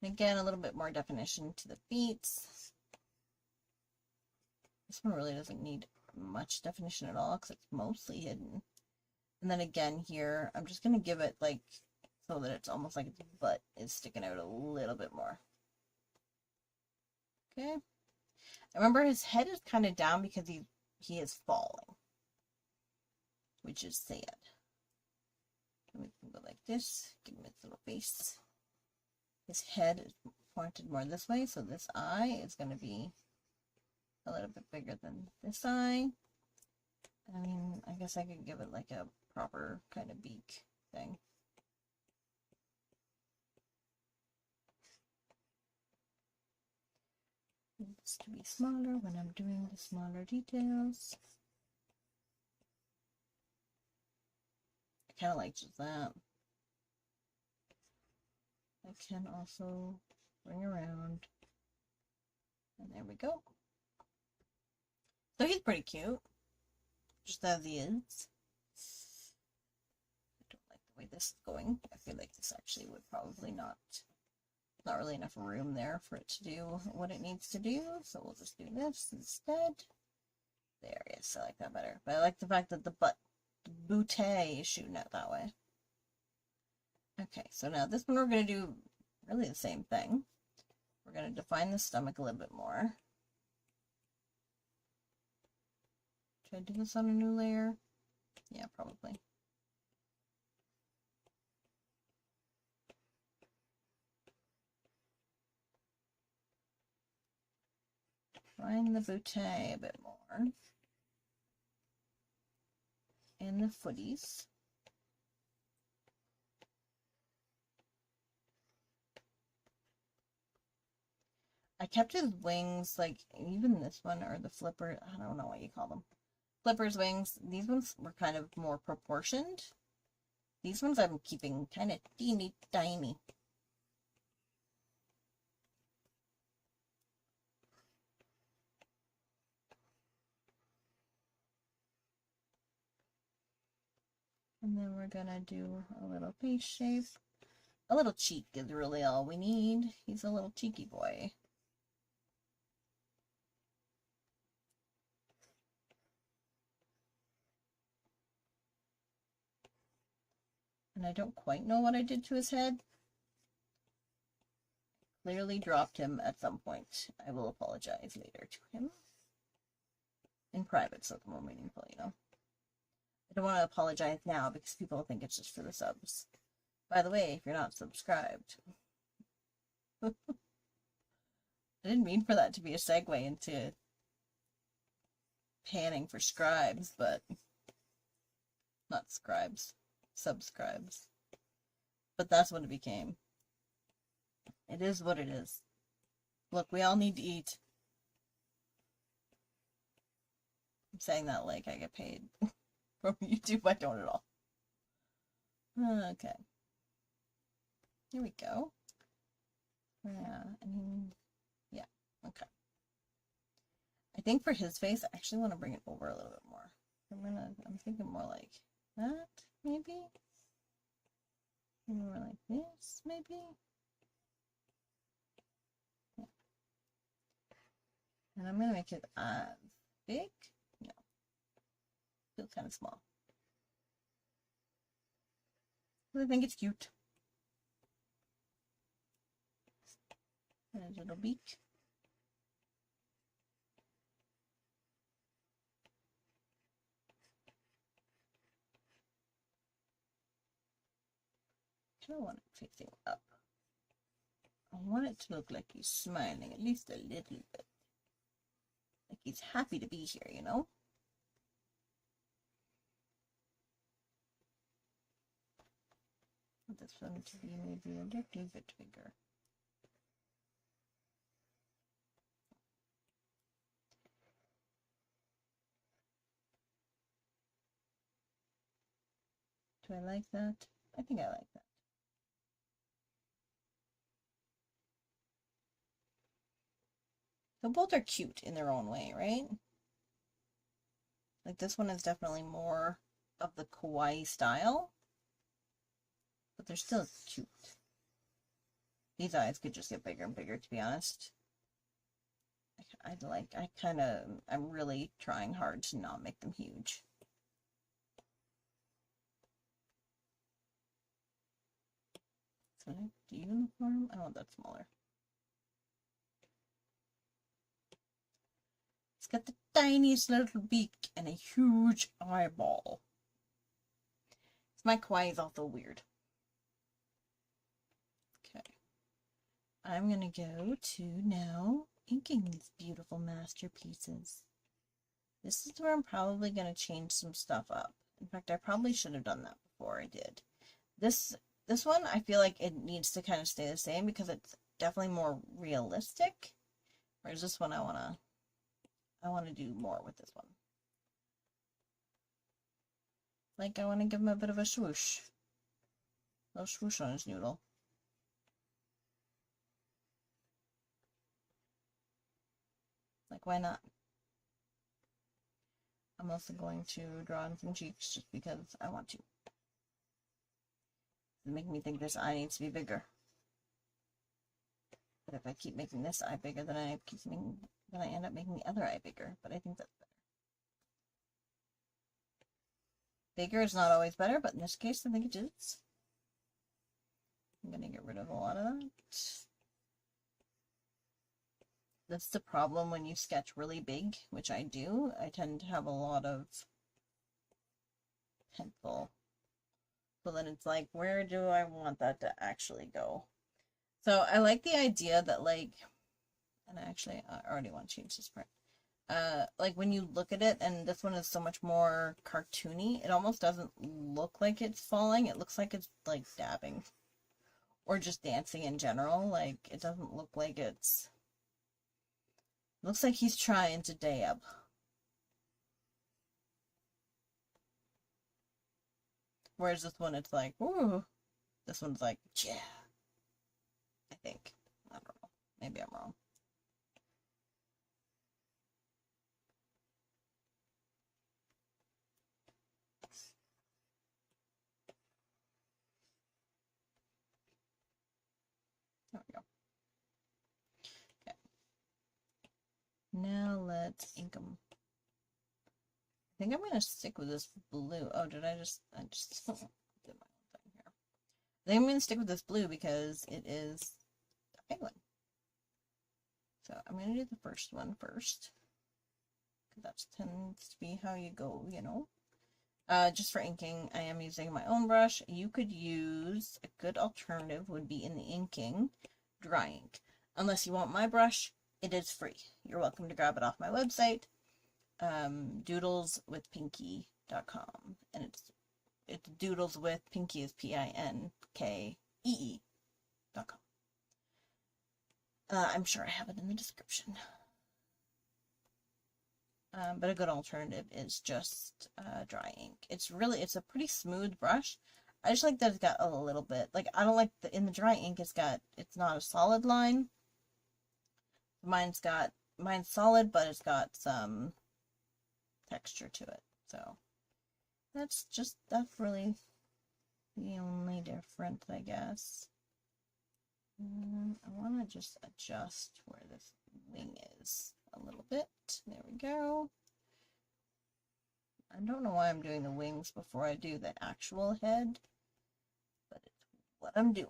S1: And again, a little bit more definition to the feet. This one really doesn't need much definition at all because it's mostly hidden. And then again here, I'm just going to give it like, so that it's almost like its butt is sticking out a little bit more. Okay. Remember his head is kind of down because he is falling, which is sad. We can go like this, give him his little face. His head is pointed more this way, so this eye is going to be a little bit bigger than this eye. I mean, I guess I could give it like a proper kind of beak thing. Needs to be smaller when I'm doing the smaller details. I kind of like just that. I can also bring around, and there we go. So he's pretty cute, just as he is. I don't like the way this is going. I feel like this actually would probably not really enough room there for it to do what it needs to do, so we'll just do this instead. There, yes, I like that better. But I like the fact that the bootay is shooting out that way. Okay, so now this one we're going to do really the same thing. We're going to define the stomach a little bit more. Should I do this on a new layer? Yeah, probably. Define the bootay a bit more. and the footies. I kept his wings, like, even this one, or the flipper, I don't know what you call them. Flipper's wings, these ones were kind of more proportioned. These ones I'm keeping kind of teeny tiny. And then we're gonna do a little face shave. A little cheek is really all we need. He's a little cheeky boy. And I don't quite know what I did to his head. Clearly dropped him at some point. I will apologize later to him. In private, so more meaningful, you know. I don't want to apologize now because people think it's just for the subs. By the way, if you're not subscribed. I didn't mean for that to be a segue into panning for scribes, but not scribes, subscribes. But that's what it became. It is what it is. Look, we all need to eat. I'm saying that like I get paid from YouTube. I don't at all. Okay. Here we go. Yeah, I mean, yeah, okay. I think for his face, I actually want to bring it over a little bit more. I'm thinking more like that, maybe? More like this, maybe? Yeah. And I'm gonna make it big. No. Feels kind of small. But I think it's cute. And a little beak. I don't want it facing up. I want it to look like he's smiling at least a little bit. Like he's happy to be here, you know? Want this one to be maybe a little bit bigger. Do I like that? I think I like that. So both are cute in their own way, right? Like this one is definitely more of the kawaii style, but they're still cute. These eyes could just get bigger and bigger, to be honest. I'm really trying hard to not make them huge. So the uniform, I want that smaller. It's got the tiniest little beak and a huge eyeball. My kawaii is also weird. Okay. I'm gonna go to now inking these beautiful masterpieces. This is where I'm probably gonna change some stuff up. In fact, I probably should have done that before I did. This one, I feel like it needs to kind of stay the same because it's definitely more realistic. Whereas this one, I want to do more with this one. Like, I want to give him a bit of a swoosh. A little swoosh on his noodle. Like, why not? I'm also going to draw in some cheeks just because I want to. It's making me think this eye needs to be bigger. But if I keep making this eye bigger, then I end up making the other eye bigger. But I think that's better. Bigger is not always better, but in this case, I think it is. I'm going to get rid of a lot of that. That's the problem when you sketch really big, which I do. I tend to have a lot of pencil. So then it's like, where do I want that to actually go? So I like the idea that, like, and actually, I already want to change this part. Like when you look at it, and this one is so much more cartoony, it almost doesn't look like it's falling. It looks like it's like dabbing or just dancing in general. Like it doesn't look like it's, looks like he's trying to dab. Whereas this one, it's like, ooh. This one's like, yeah. I think. I don't know. Maybe I'm wrong. There we go. Okay. Now let's ink them. I think I'm going to stick with this blue. Oh, did I just did my own thing here. I think I'm going to stick with this blue because it is a penguin. So I'm going to do the first one first. That tends to be how you go, you know. Just for inking, I am using my own brush. You could use, a good alternative would be in the inking, dry ink. Unless you want my brush, it is free. You're welcome to grab it off my website, doodleswithpinkee.com. And it's doodles with Pinkee is Pinkee.com. I'm sure I have it in the description. But a good alternative is just dry ink. It's a pretty smooth brush. I just like that it's got a little bit, like I don't like in the dry ink it's not a solid line. Mine's solid, but it's got some texture to it. So that's really the only difference, I guess. I want to just adjust where this wing is a little bit. There we go. I don't know why I'm doing the wings before I do the actual head, but it's what I'm doing.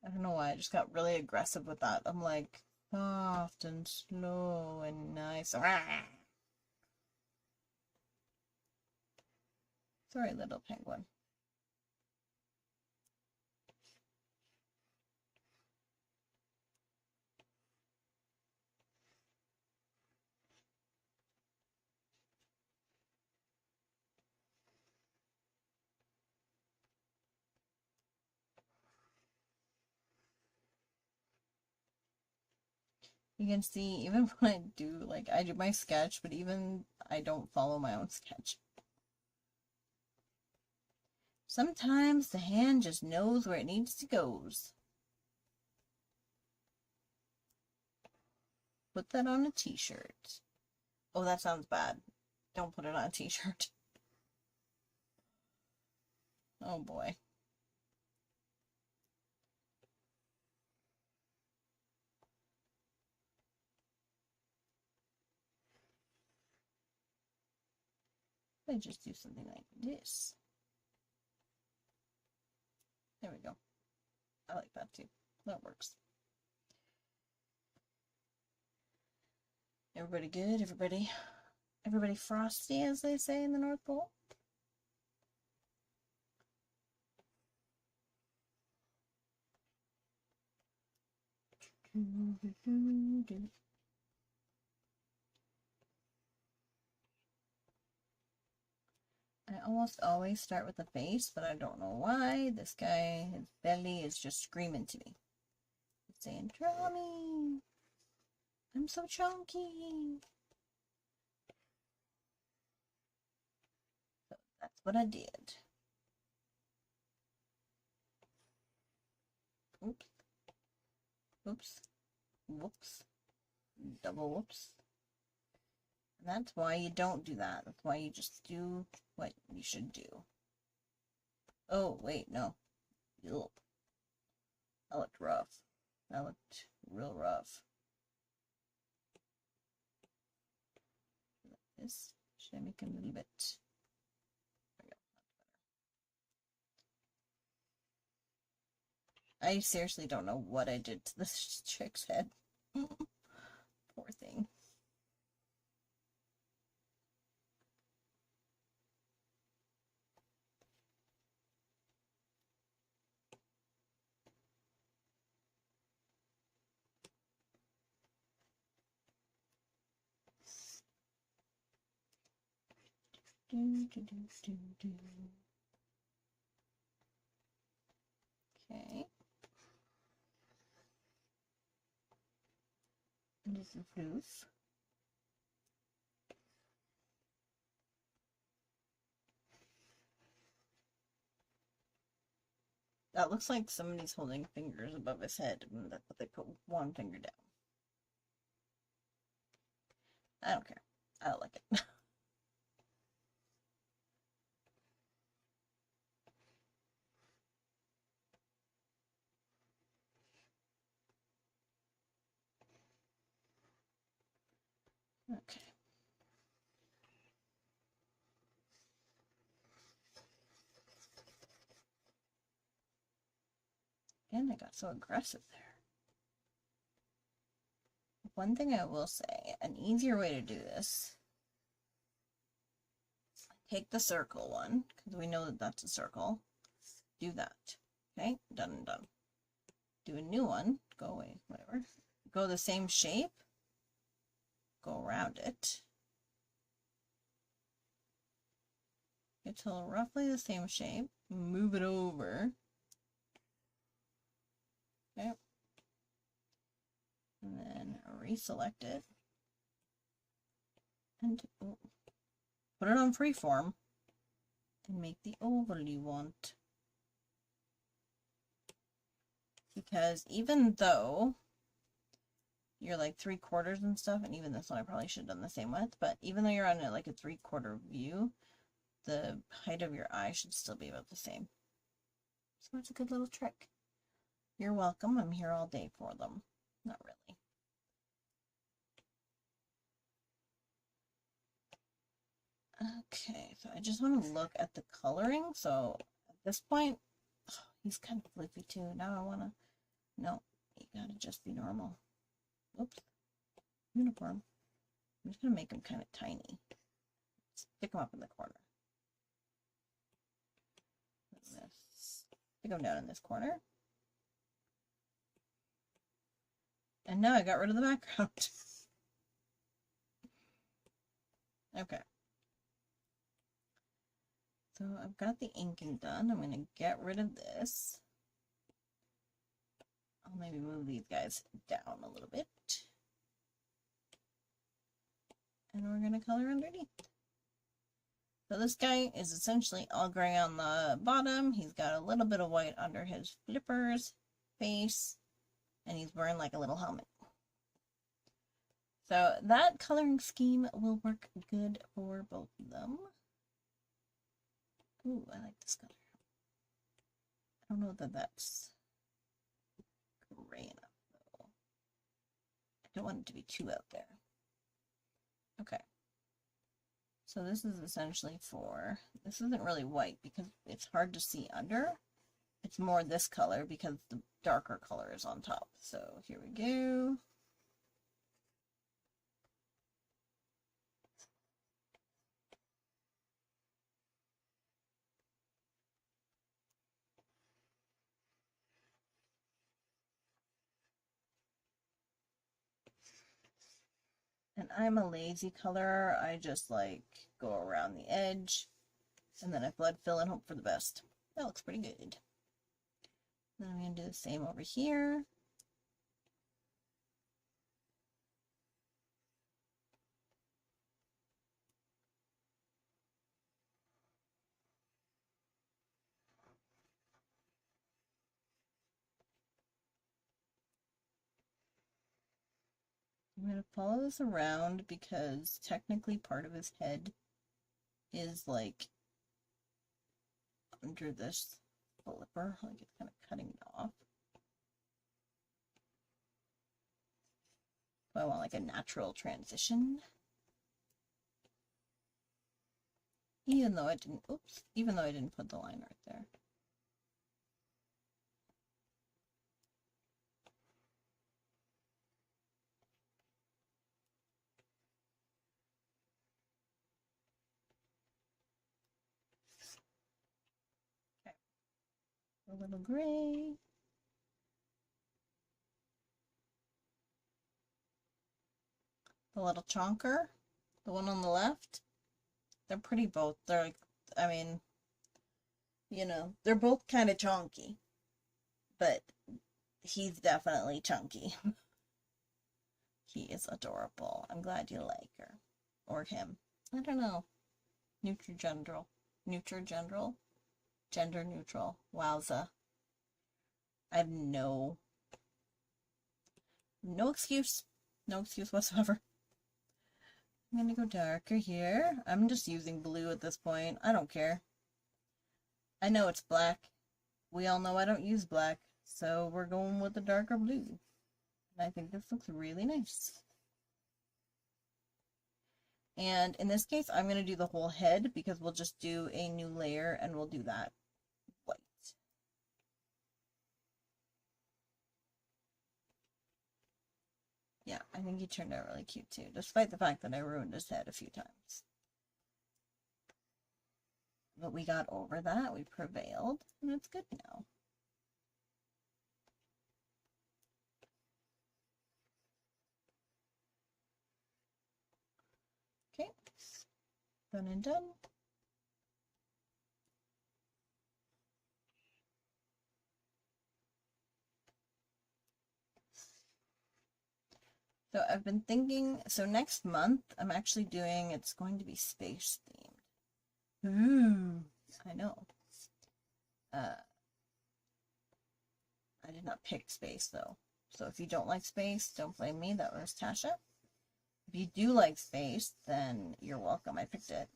S1: I don't know why, I just got really aggressive with that. I'm like, soft and slow and nice. Sorry, little penguin. You can see, even when I do my sketch, but even I don't follow my own sketch. Sometimes the hand just knows where it needs to go. Put that on a t-shirt. Oh, that sounds bad. Don't put it on a t-shirt. Oh boy. I just do something like this. There we go. I like that too. That works. Everybody good? Everybody frosty, as they say in the North Pole? I almost always start with the face, but I don't know why. This guy, his belly is just screaming to me. It's saying, draw me. I'm so chunky. So that's what I did. Oops. Oops. Whoops. Double whoops. And that's why you don't do that. That's why you just do what you should do. Oh, wait, no. Ugh. That looked rough. That looked real rough. This should I make a little bit? There we go. I seriously don't know what I did to this chick's head. Poor thing. Okay. And this is loose. That looks like somebody's holding fingers above his head, but they put one finger down. I don't care. I don't like it. Okay. And I got so aggressive there. One thing I will say, an easier way to do this, take the circle one, because we know that that's a circle. Do that. Okay, done and done. Do a new one, go away, whatever. Go the same shape, go around it. Get to roughly the same shape, move it over. Okay. And then reselect it. And put it on freeform and make the oval you want. Because even though you're like 3/4 and stuff, and even this one I probably should have done the same with, but even though you're on like a 3/4 view, the height of your eye should still be about the same. So it's a good little trick. You're welcome. I'm here all day for them. Not really. Okay, so I just want to look at the coloring. So at this point, oh, he's kind of floofy too. Now I want to, no, you gotta just be normal. Oops, uniform. I'm just gonna make him kind of tiny. Stick him up in the corner. Stick him down in this corner. And now I got rid of the background. Okay. So I've got the inking done. I'm going to get rid of this. I'll maybe move these guys down a little bit. And we're going to color underneath. So this guy is essentially all gray on the bottom. He's got a little bit of white under his flippers, face, and he's wearing like a little helmet. So that coloring scheme will work good for both of them. Ooh, I like this color. I don't know that that's gray enough though. I don't want it to be too out there. Okay. So this is essentially for, this isn't really white because it's hard to see under. It's more this color because the darker color is on top. So here we go. And I'm a lazy colorer. I just like go around the edge and then I blood fill and hope for the best. That looks pretty good. Then I'm going to do the same over here. I'm going to follow this around because technically part of his head is like under this flipper, like it's kind of cutting it off. So I want like a natural transition. Even though I didn't, oops, even though I didn't put the line right there. A little gray. The little chonker, the one on the left. They're pretty both. They're like, I mean, you know, they're both kind of chonky, but he's definitely chunky. He is adorable. I'm glad you like her. Or him. I don't know. Neutral. Gender neutral. Wowza. I have no excuse. No excuse whatsoever. I'm gonna go darker here. I'm just using blue at this point. I don't care. I know it's black. We all know I don't use black. So we're going with the darker blue. And I think this looks really nice. And in this case, I'm going to do the whole head because we'll just do a new layer and we'll do that white. Yeah, I think he turned out really cute too, despite the fact that I ruined his head a few times. But we got over that, we prevailed, and it's good now. Okay, done and done. So I've been thinking, so next month I'm actually doing, it's going to be space themed. Ooh, I know. I did not pick space though. So if you don't like space, don't blame me, that was Tasha. If you do like space, then you're welcome, I picked it.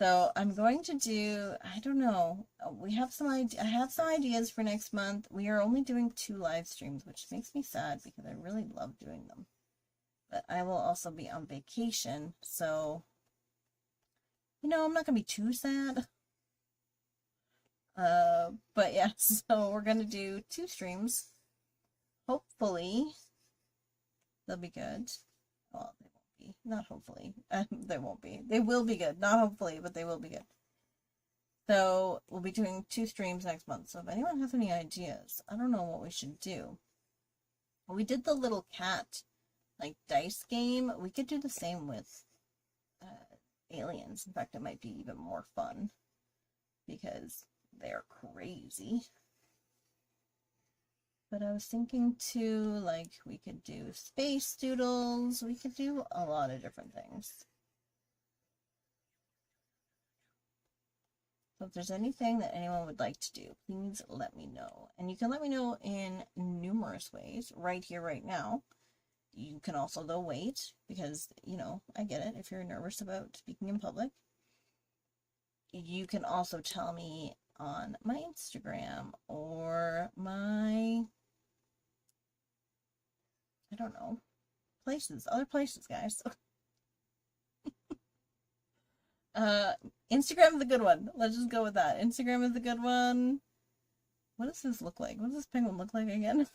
S1: So I'm going to do, I don't know, we have some I have some ideas for next month. We are only doing 2 live streams, which makes me sad because I really love doing them. But I will also be on vacation, so, you know, I'm not going to be too sad. But yeah, so we're going to do 2 streams. Hopefully, they'll be good. Well, they won't be. Not hopefully. They won't be. They will be good. Not hopefully, but they will be good. So, we'll be doing 2 streams next month. So, if anyone has any ideas, I don't know what we should do. We did the little cat, like, dice game. We could do the same with aliens. In fact, it might be even more fun because they're crazy. But I was thinking too, like, we could do space doodles. We could do a lot of different things. So if there's anything that anyone would like to do, please let me know. And you can let me know in numerous ways, right here, right now. You can also, though, wait, because, you know, I get it if you're nervous about speaking in public. You can also tell me on my Instagram or my, I don't know, other places, guys. Instagram is a good one. Let's just go with that. Instagram is a good one. What does this look like? What does this penguin look like again?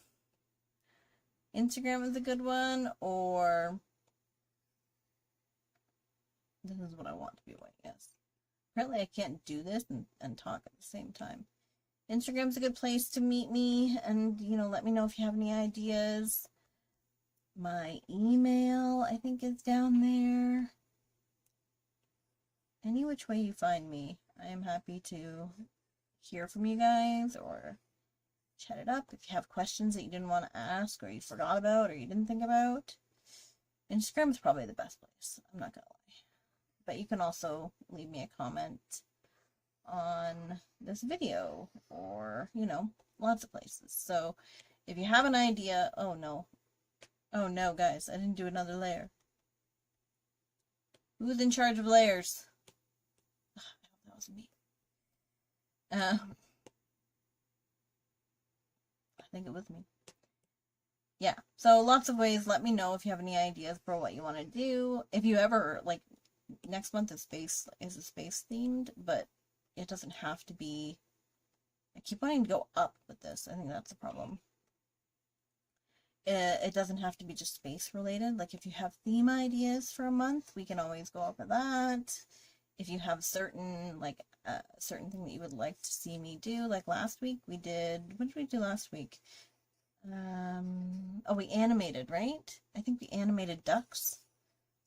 S1: Instagram is a good one, or this is what I want to be white, yes. Apparently I can't do this and talk at the same time. Instagram's a good place to meet me and, you know, let me know if you have any ideas. My email, I think, is down there. Any which way you find me, I am happy to hear from you guys or chat it up. If you have questions that you didn't want to ask or you forgot about or you didn't think about, Instagram is probably the best place. I'm not gonna lie. But you can also leave me a comment on this video or, you know, lots of places. So if you have an idea, oh no, guys, I didn't do another layer. Who's in charge of layers? I hope that was me. I think it was me. Yeah, so lots of ways. Let me know if you have any ideas for what you want to do. If you ever, like, next month is space themed, but it doesn't have to be. I keep wanting to go up with this. I think that's the problem. It doesn't have to be just space related. Like if you have theme ideas for a month, we can always go over that. if you have certain, like, certain thing that you would like to see me do. Like last week we did, what did we do last week? Oh, we animated, right? I think we animated ducks.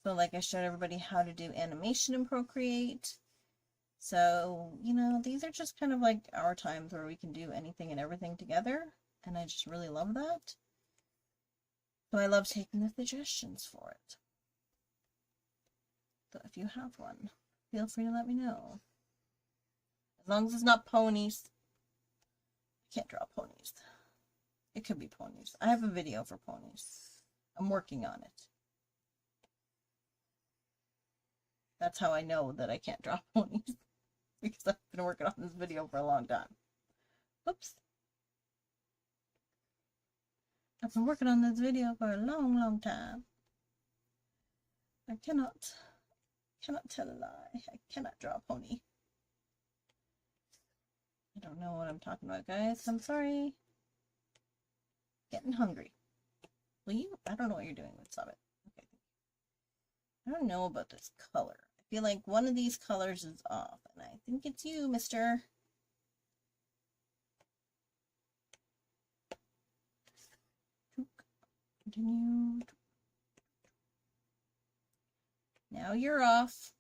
S1: So like I showed everybody how to do animation in Procreate. So, you know, these are just kind of like our times where we can do anything and everything together. And I just really love that. So I love taking the suggestions for it. So if you have one, feel free to let me know. As long as it's not ponies. I can't draw ponies. It could be ponies. I have a video for ponies. I'm working on it. That's how I know that I can't draw ponies. Because I've been working on this video for a long time. Oops. I've been working on this video for a long time. I cannot tell a lie. I cannot draw a pony. I don't know what I'm talking about, guys. I'm sorry. Getting hungry. Will you? I don't know what you're doing with Summit. Okay. I don't know about this color. I feel like one of these colors is off, and I think it's you, mister. Continue. Now you're off.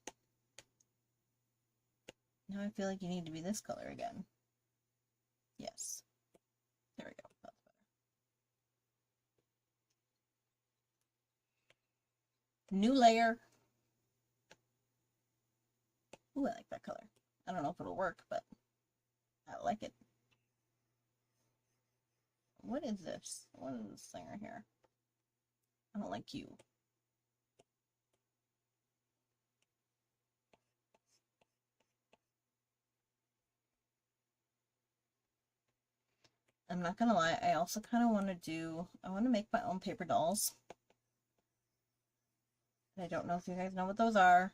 S1: Now I feel like you need to be this color again. Yes. There we go. That's better. New layer. Ooh, I like that color. I don't know if it'll work, but I like it. What is this? What is this thing right here? I don't like you. I'm not gonna lie, I also kind of want to make my own paper dolls. I don't know if you guys know what those are,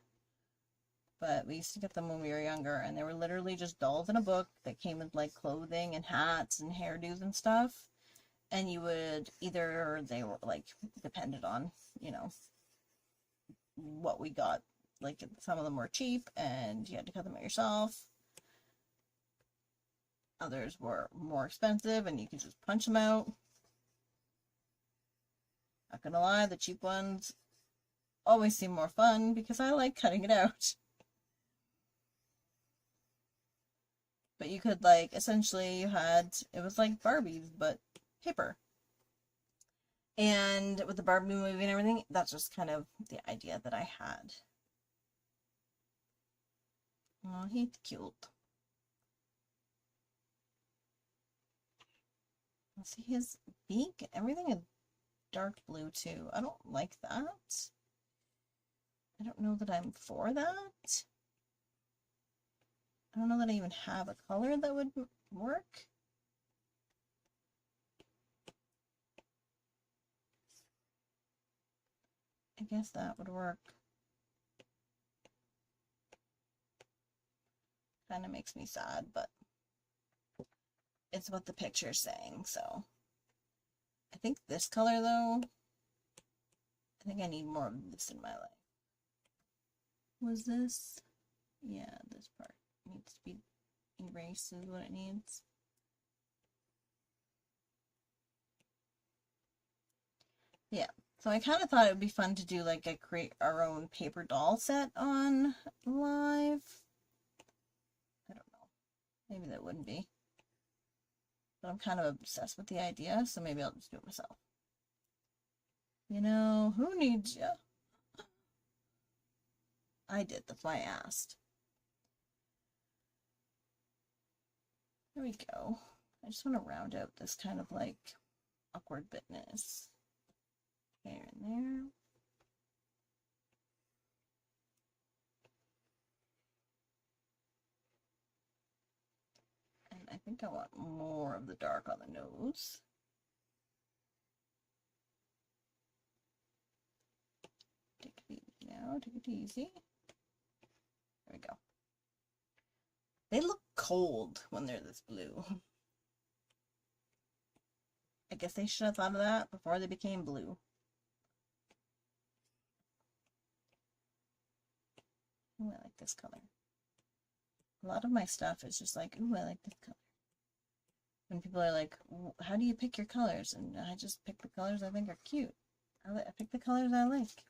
S1: but we used to get them when we were younger, and they were literally just dolls in a book that came with like clothing and hats and hairdos and stuff. And you would either, they were like, depended on, you know, what we got. Like some of them were cheap and you had to cut them out yourself. Others were more expensive and you could just punch them out. Not gonna lie, the cheap ones always seem more fun because I like cutting it out. But you could, like, essentially you had, it was like Barbies, but paper. And with the Barbie movie and everything, that's just kind of the idea that I had. Oh, he's cute. See his beak? Everything is dark blue too. I don't like that. I don't know that I'm for that. I don't know that I even have a color that would work. I guess that would work. Kind of makes me sad, but it's what the picture's saying, so. I think this color, though, I think I need more of this in my life. Was this? Yeah, this part needs to be erased is what it needs. Yeah, so I kind of thought it would be fun to do like a create our own paper doll set on live. I don't know. Maybe that wouldn't be. But I'm kind of obsessed with the idea, so maybe I'll just do it myself. You know, who needs you? I did, that's why I asked. There we go. I just want to round out this kind of like awkward bitness. There and there. And I think I want more of the dark on the nose. Take it easy now, take it easy. There we go. They look cold when they're this blue. I guess they should have thought of that before they became blue. ooh, I like this color. A lot of my stuff is just like, ooh, I like this color. When people are like, how do you pick your colors? And I just pick the colors I think are cute. I pick the colors I like.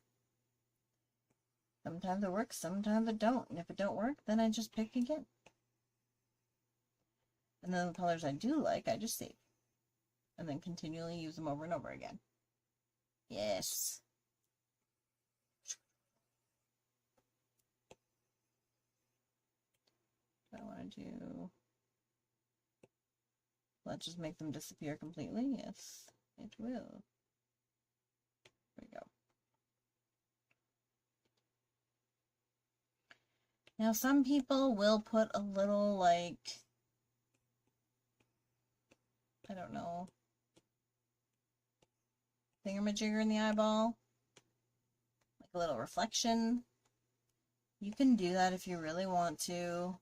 S1: Sometimes it works, sometimes it don't. And if it don't work, then I just pick again. And then the colors I do like, I just save. And then continually use them over and over again. Yes. I want to do... Let's just make them disappear completely. Yes, it will. There we go. Now, some people will put a little, like, I don't know, thingamajigger in the eyeball. Like a little reflection. You can do that if you really want to.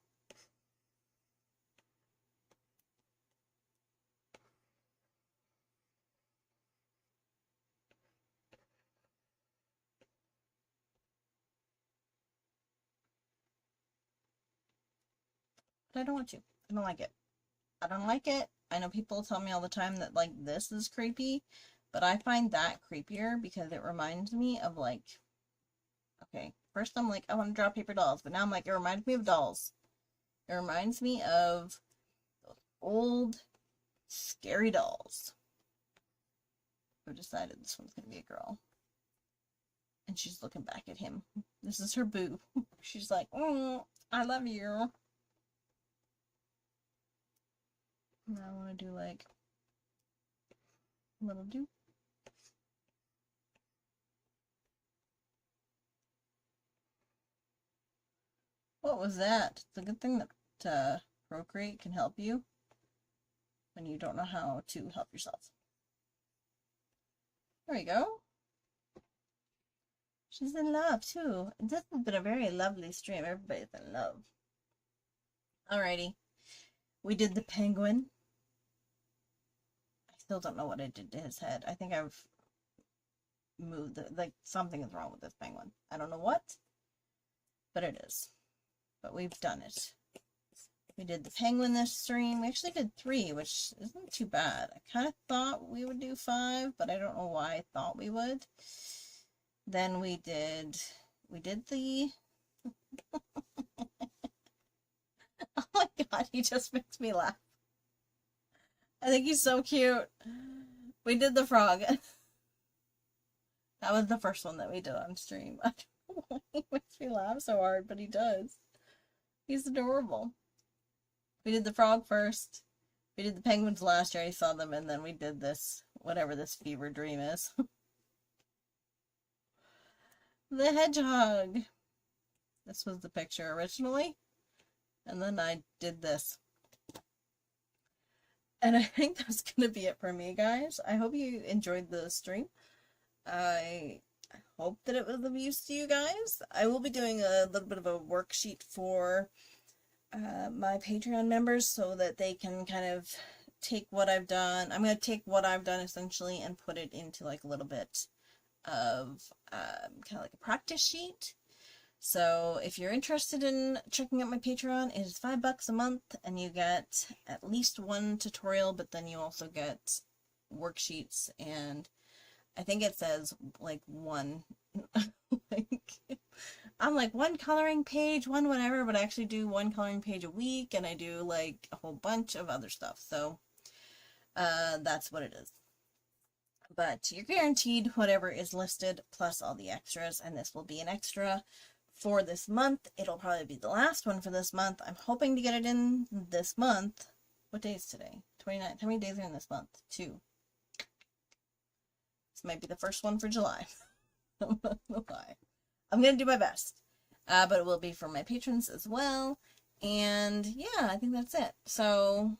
S1: But I don't want to. I don't like it. I don't like it. I know people tell me all the time that, like, this is creepy, but I find that creepier because it reminds me of, like, okay, first I'm like, I want to draw paper dolls, but now I'm like, it reminds me of dolls. It reminds me of those old, scary dolls. I've decided this one's going to be a girl. And she's looking back at him. This is her boo. She's like, I love you. Now I want to do like a little do. What was that? It's a good thing that Procreate can help you when you don't know how to help yourself. There we go. She's in love too. This has been a very lovely stream. Everybody's in love. Alrighty. We did the penguin. I still don't know what I did to his head. I think I've moved it. Like, something is wrong with this penguin. I don't know what, but it is. But we've done it. We did the penguin this stream. We actually did 3, which isn't too bad. I kind of thought we would do 5, but I don't know why I thought we would. Then we did the... Oh my god, he just makes me laugh. I think he's so cute. We did the frog. That was the first one that we did on stream. I don't know why he makes me laugh so hard, but he does. He's adorable. We did the frog first. We did the penguins last year. I saw them, and then we did this, whatever this fever dream is. The hedgehog. This was the picture originally. And then I did this. And I think that's going to be it for me, guys. I hope you enjoyed the stream. I hope that it was of use to you guys. I will be doing a little bit of a worksheet for my Patreon members so that they can kind of take what I've done. I'm going to take what I've done essentially and put it into like a little bit of kind of like a practice sheet. So if you're interested in checking out my Patreon, it is $5 a month and you get at least 1 tutorial, but then you also get worksheets, and I think it says like 1 I'm like 1 coloring page, 1 whatever, but I actually do 1 coloring page a week, and I do like a whole bunch of other stuff. So that's what it is. But you're guaranteed whatever is listed plus all the extras, and this will be an extra for this month. It'll probably be the last one for this month. I'm hoping to get it in this month. What day is today? 29th. How many days are in this month? 2. This might be the first one for July. I'm not gonna lie. I'm gonna do my best. But it will be for my patrons as well. And yeah, I think that's it. So,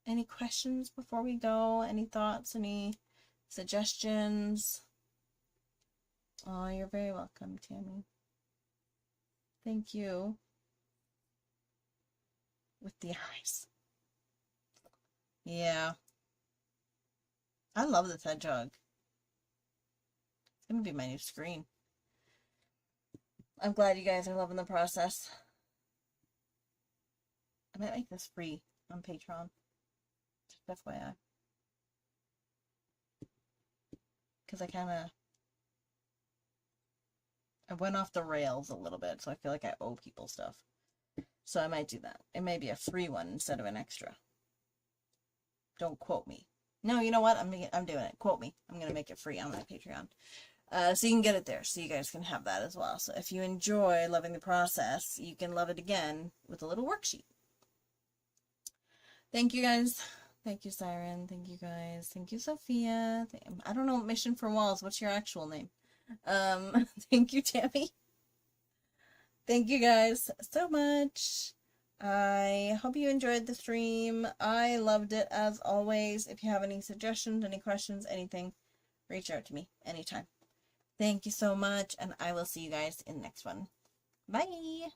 S1: any questions before we go? Any thoughts? Any suggestions? Oh, you're very welcome, Tammy. Thank you. With the eyes. Yeah. I love this hedgehog. It's gonna be my new screen. I'm glad you guys are loving the process. I might make this free on Patreon. Just FYI. Because I went off the rails a little bit, so I feel like I owe people stuff. So I might do that. It may be a free one instead of an extra. Don't quote me. No, you know what? I'm doing it. Quote me. I'm going to make it free on my Patreon. So you can get it there, so you guys can have that as well. So if you enjoy loving the process, you can love it again with a little worksheet. Thank you, guys. Thank you, Siren. Thank you, guys. Thank you, Sophia. I don't know, Mission for Walls. What's your actual name? Thank you, Tammy. Thank you, guys, so much. I hope you enjoyed the stream. I loved it, as always. If you have any suggestions, any questions, anything, reach out to me anytime. Thank you so much, and I will see you guys in the next one. Bye!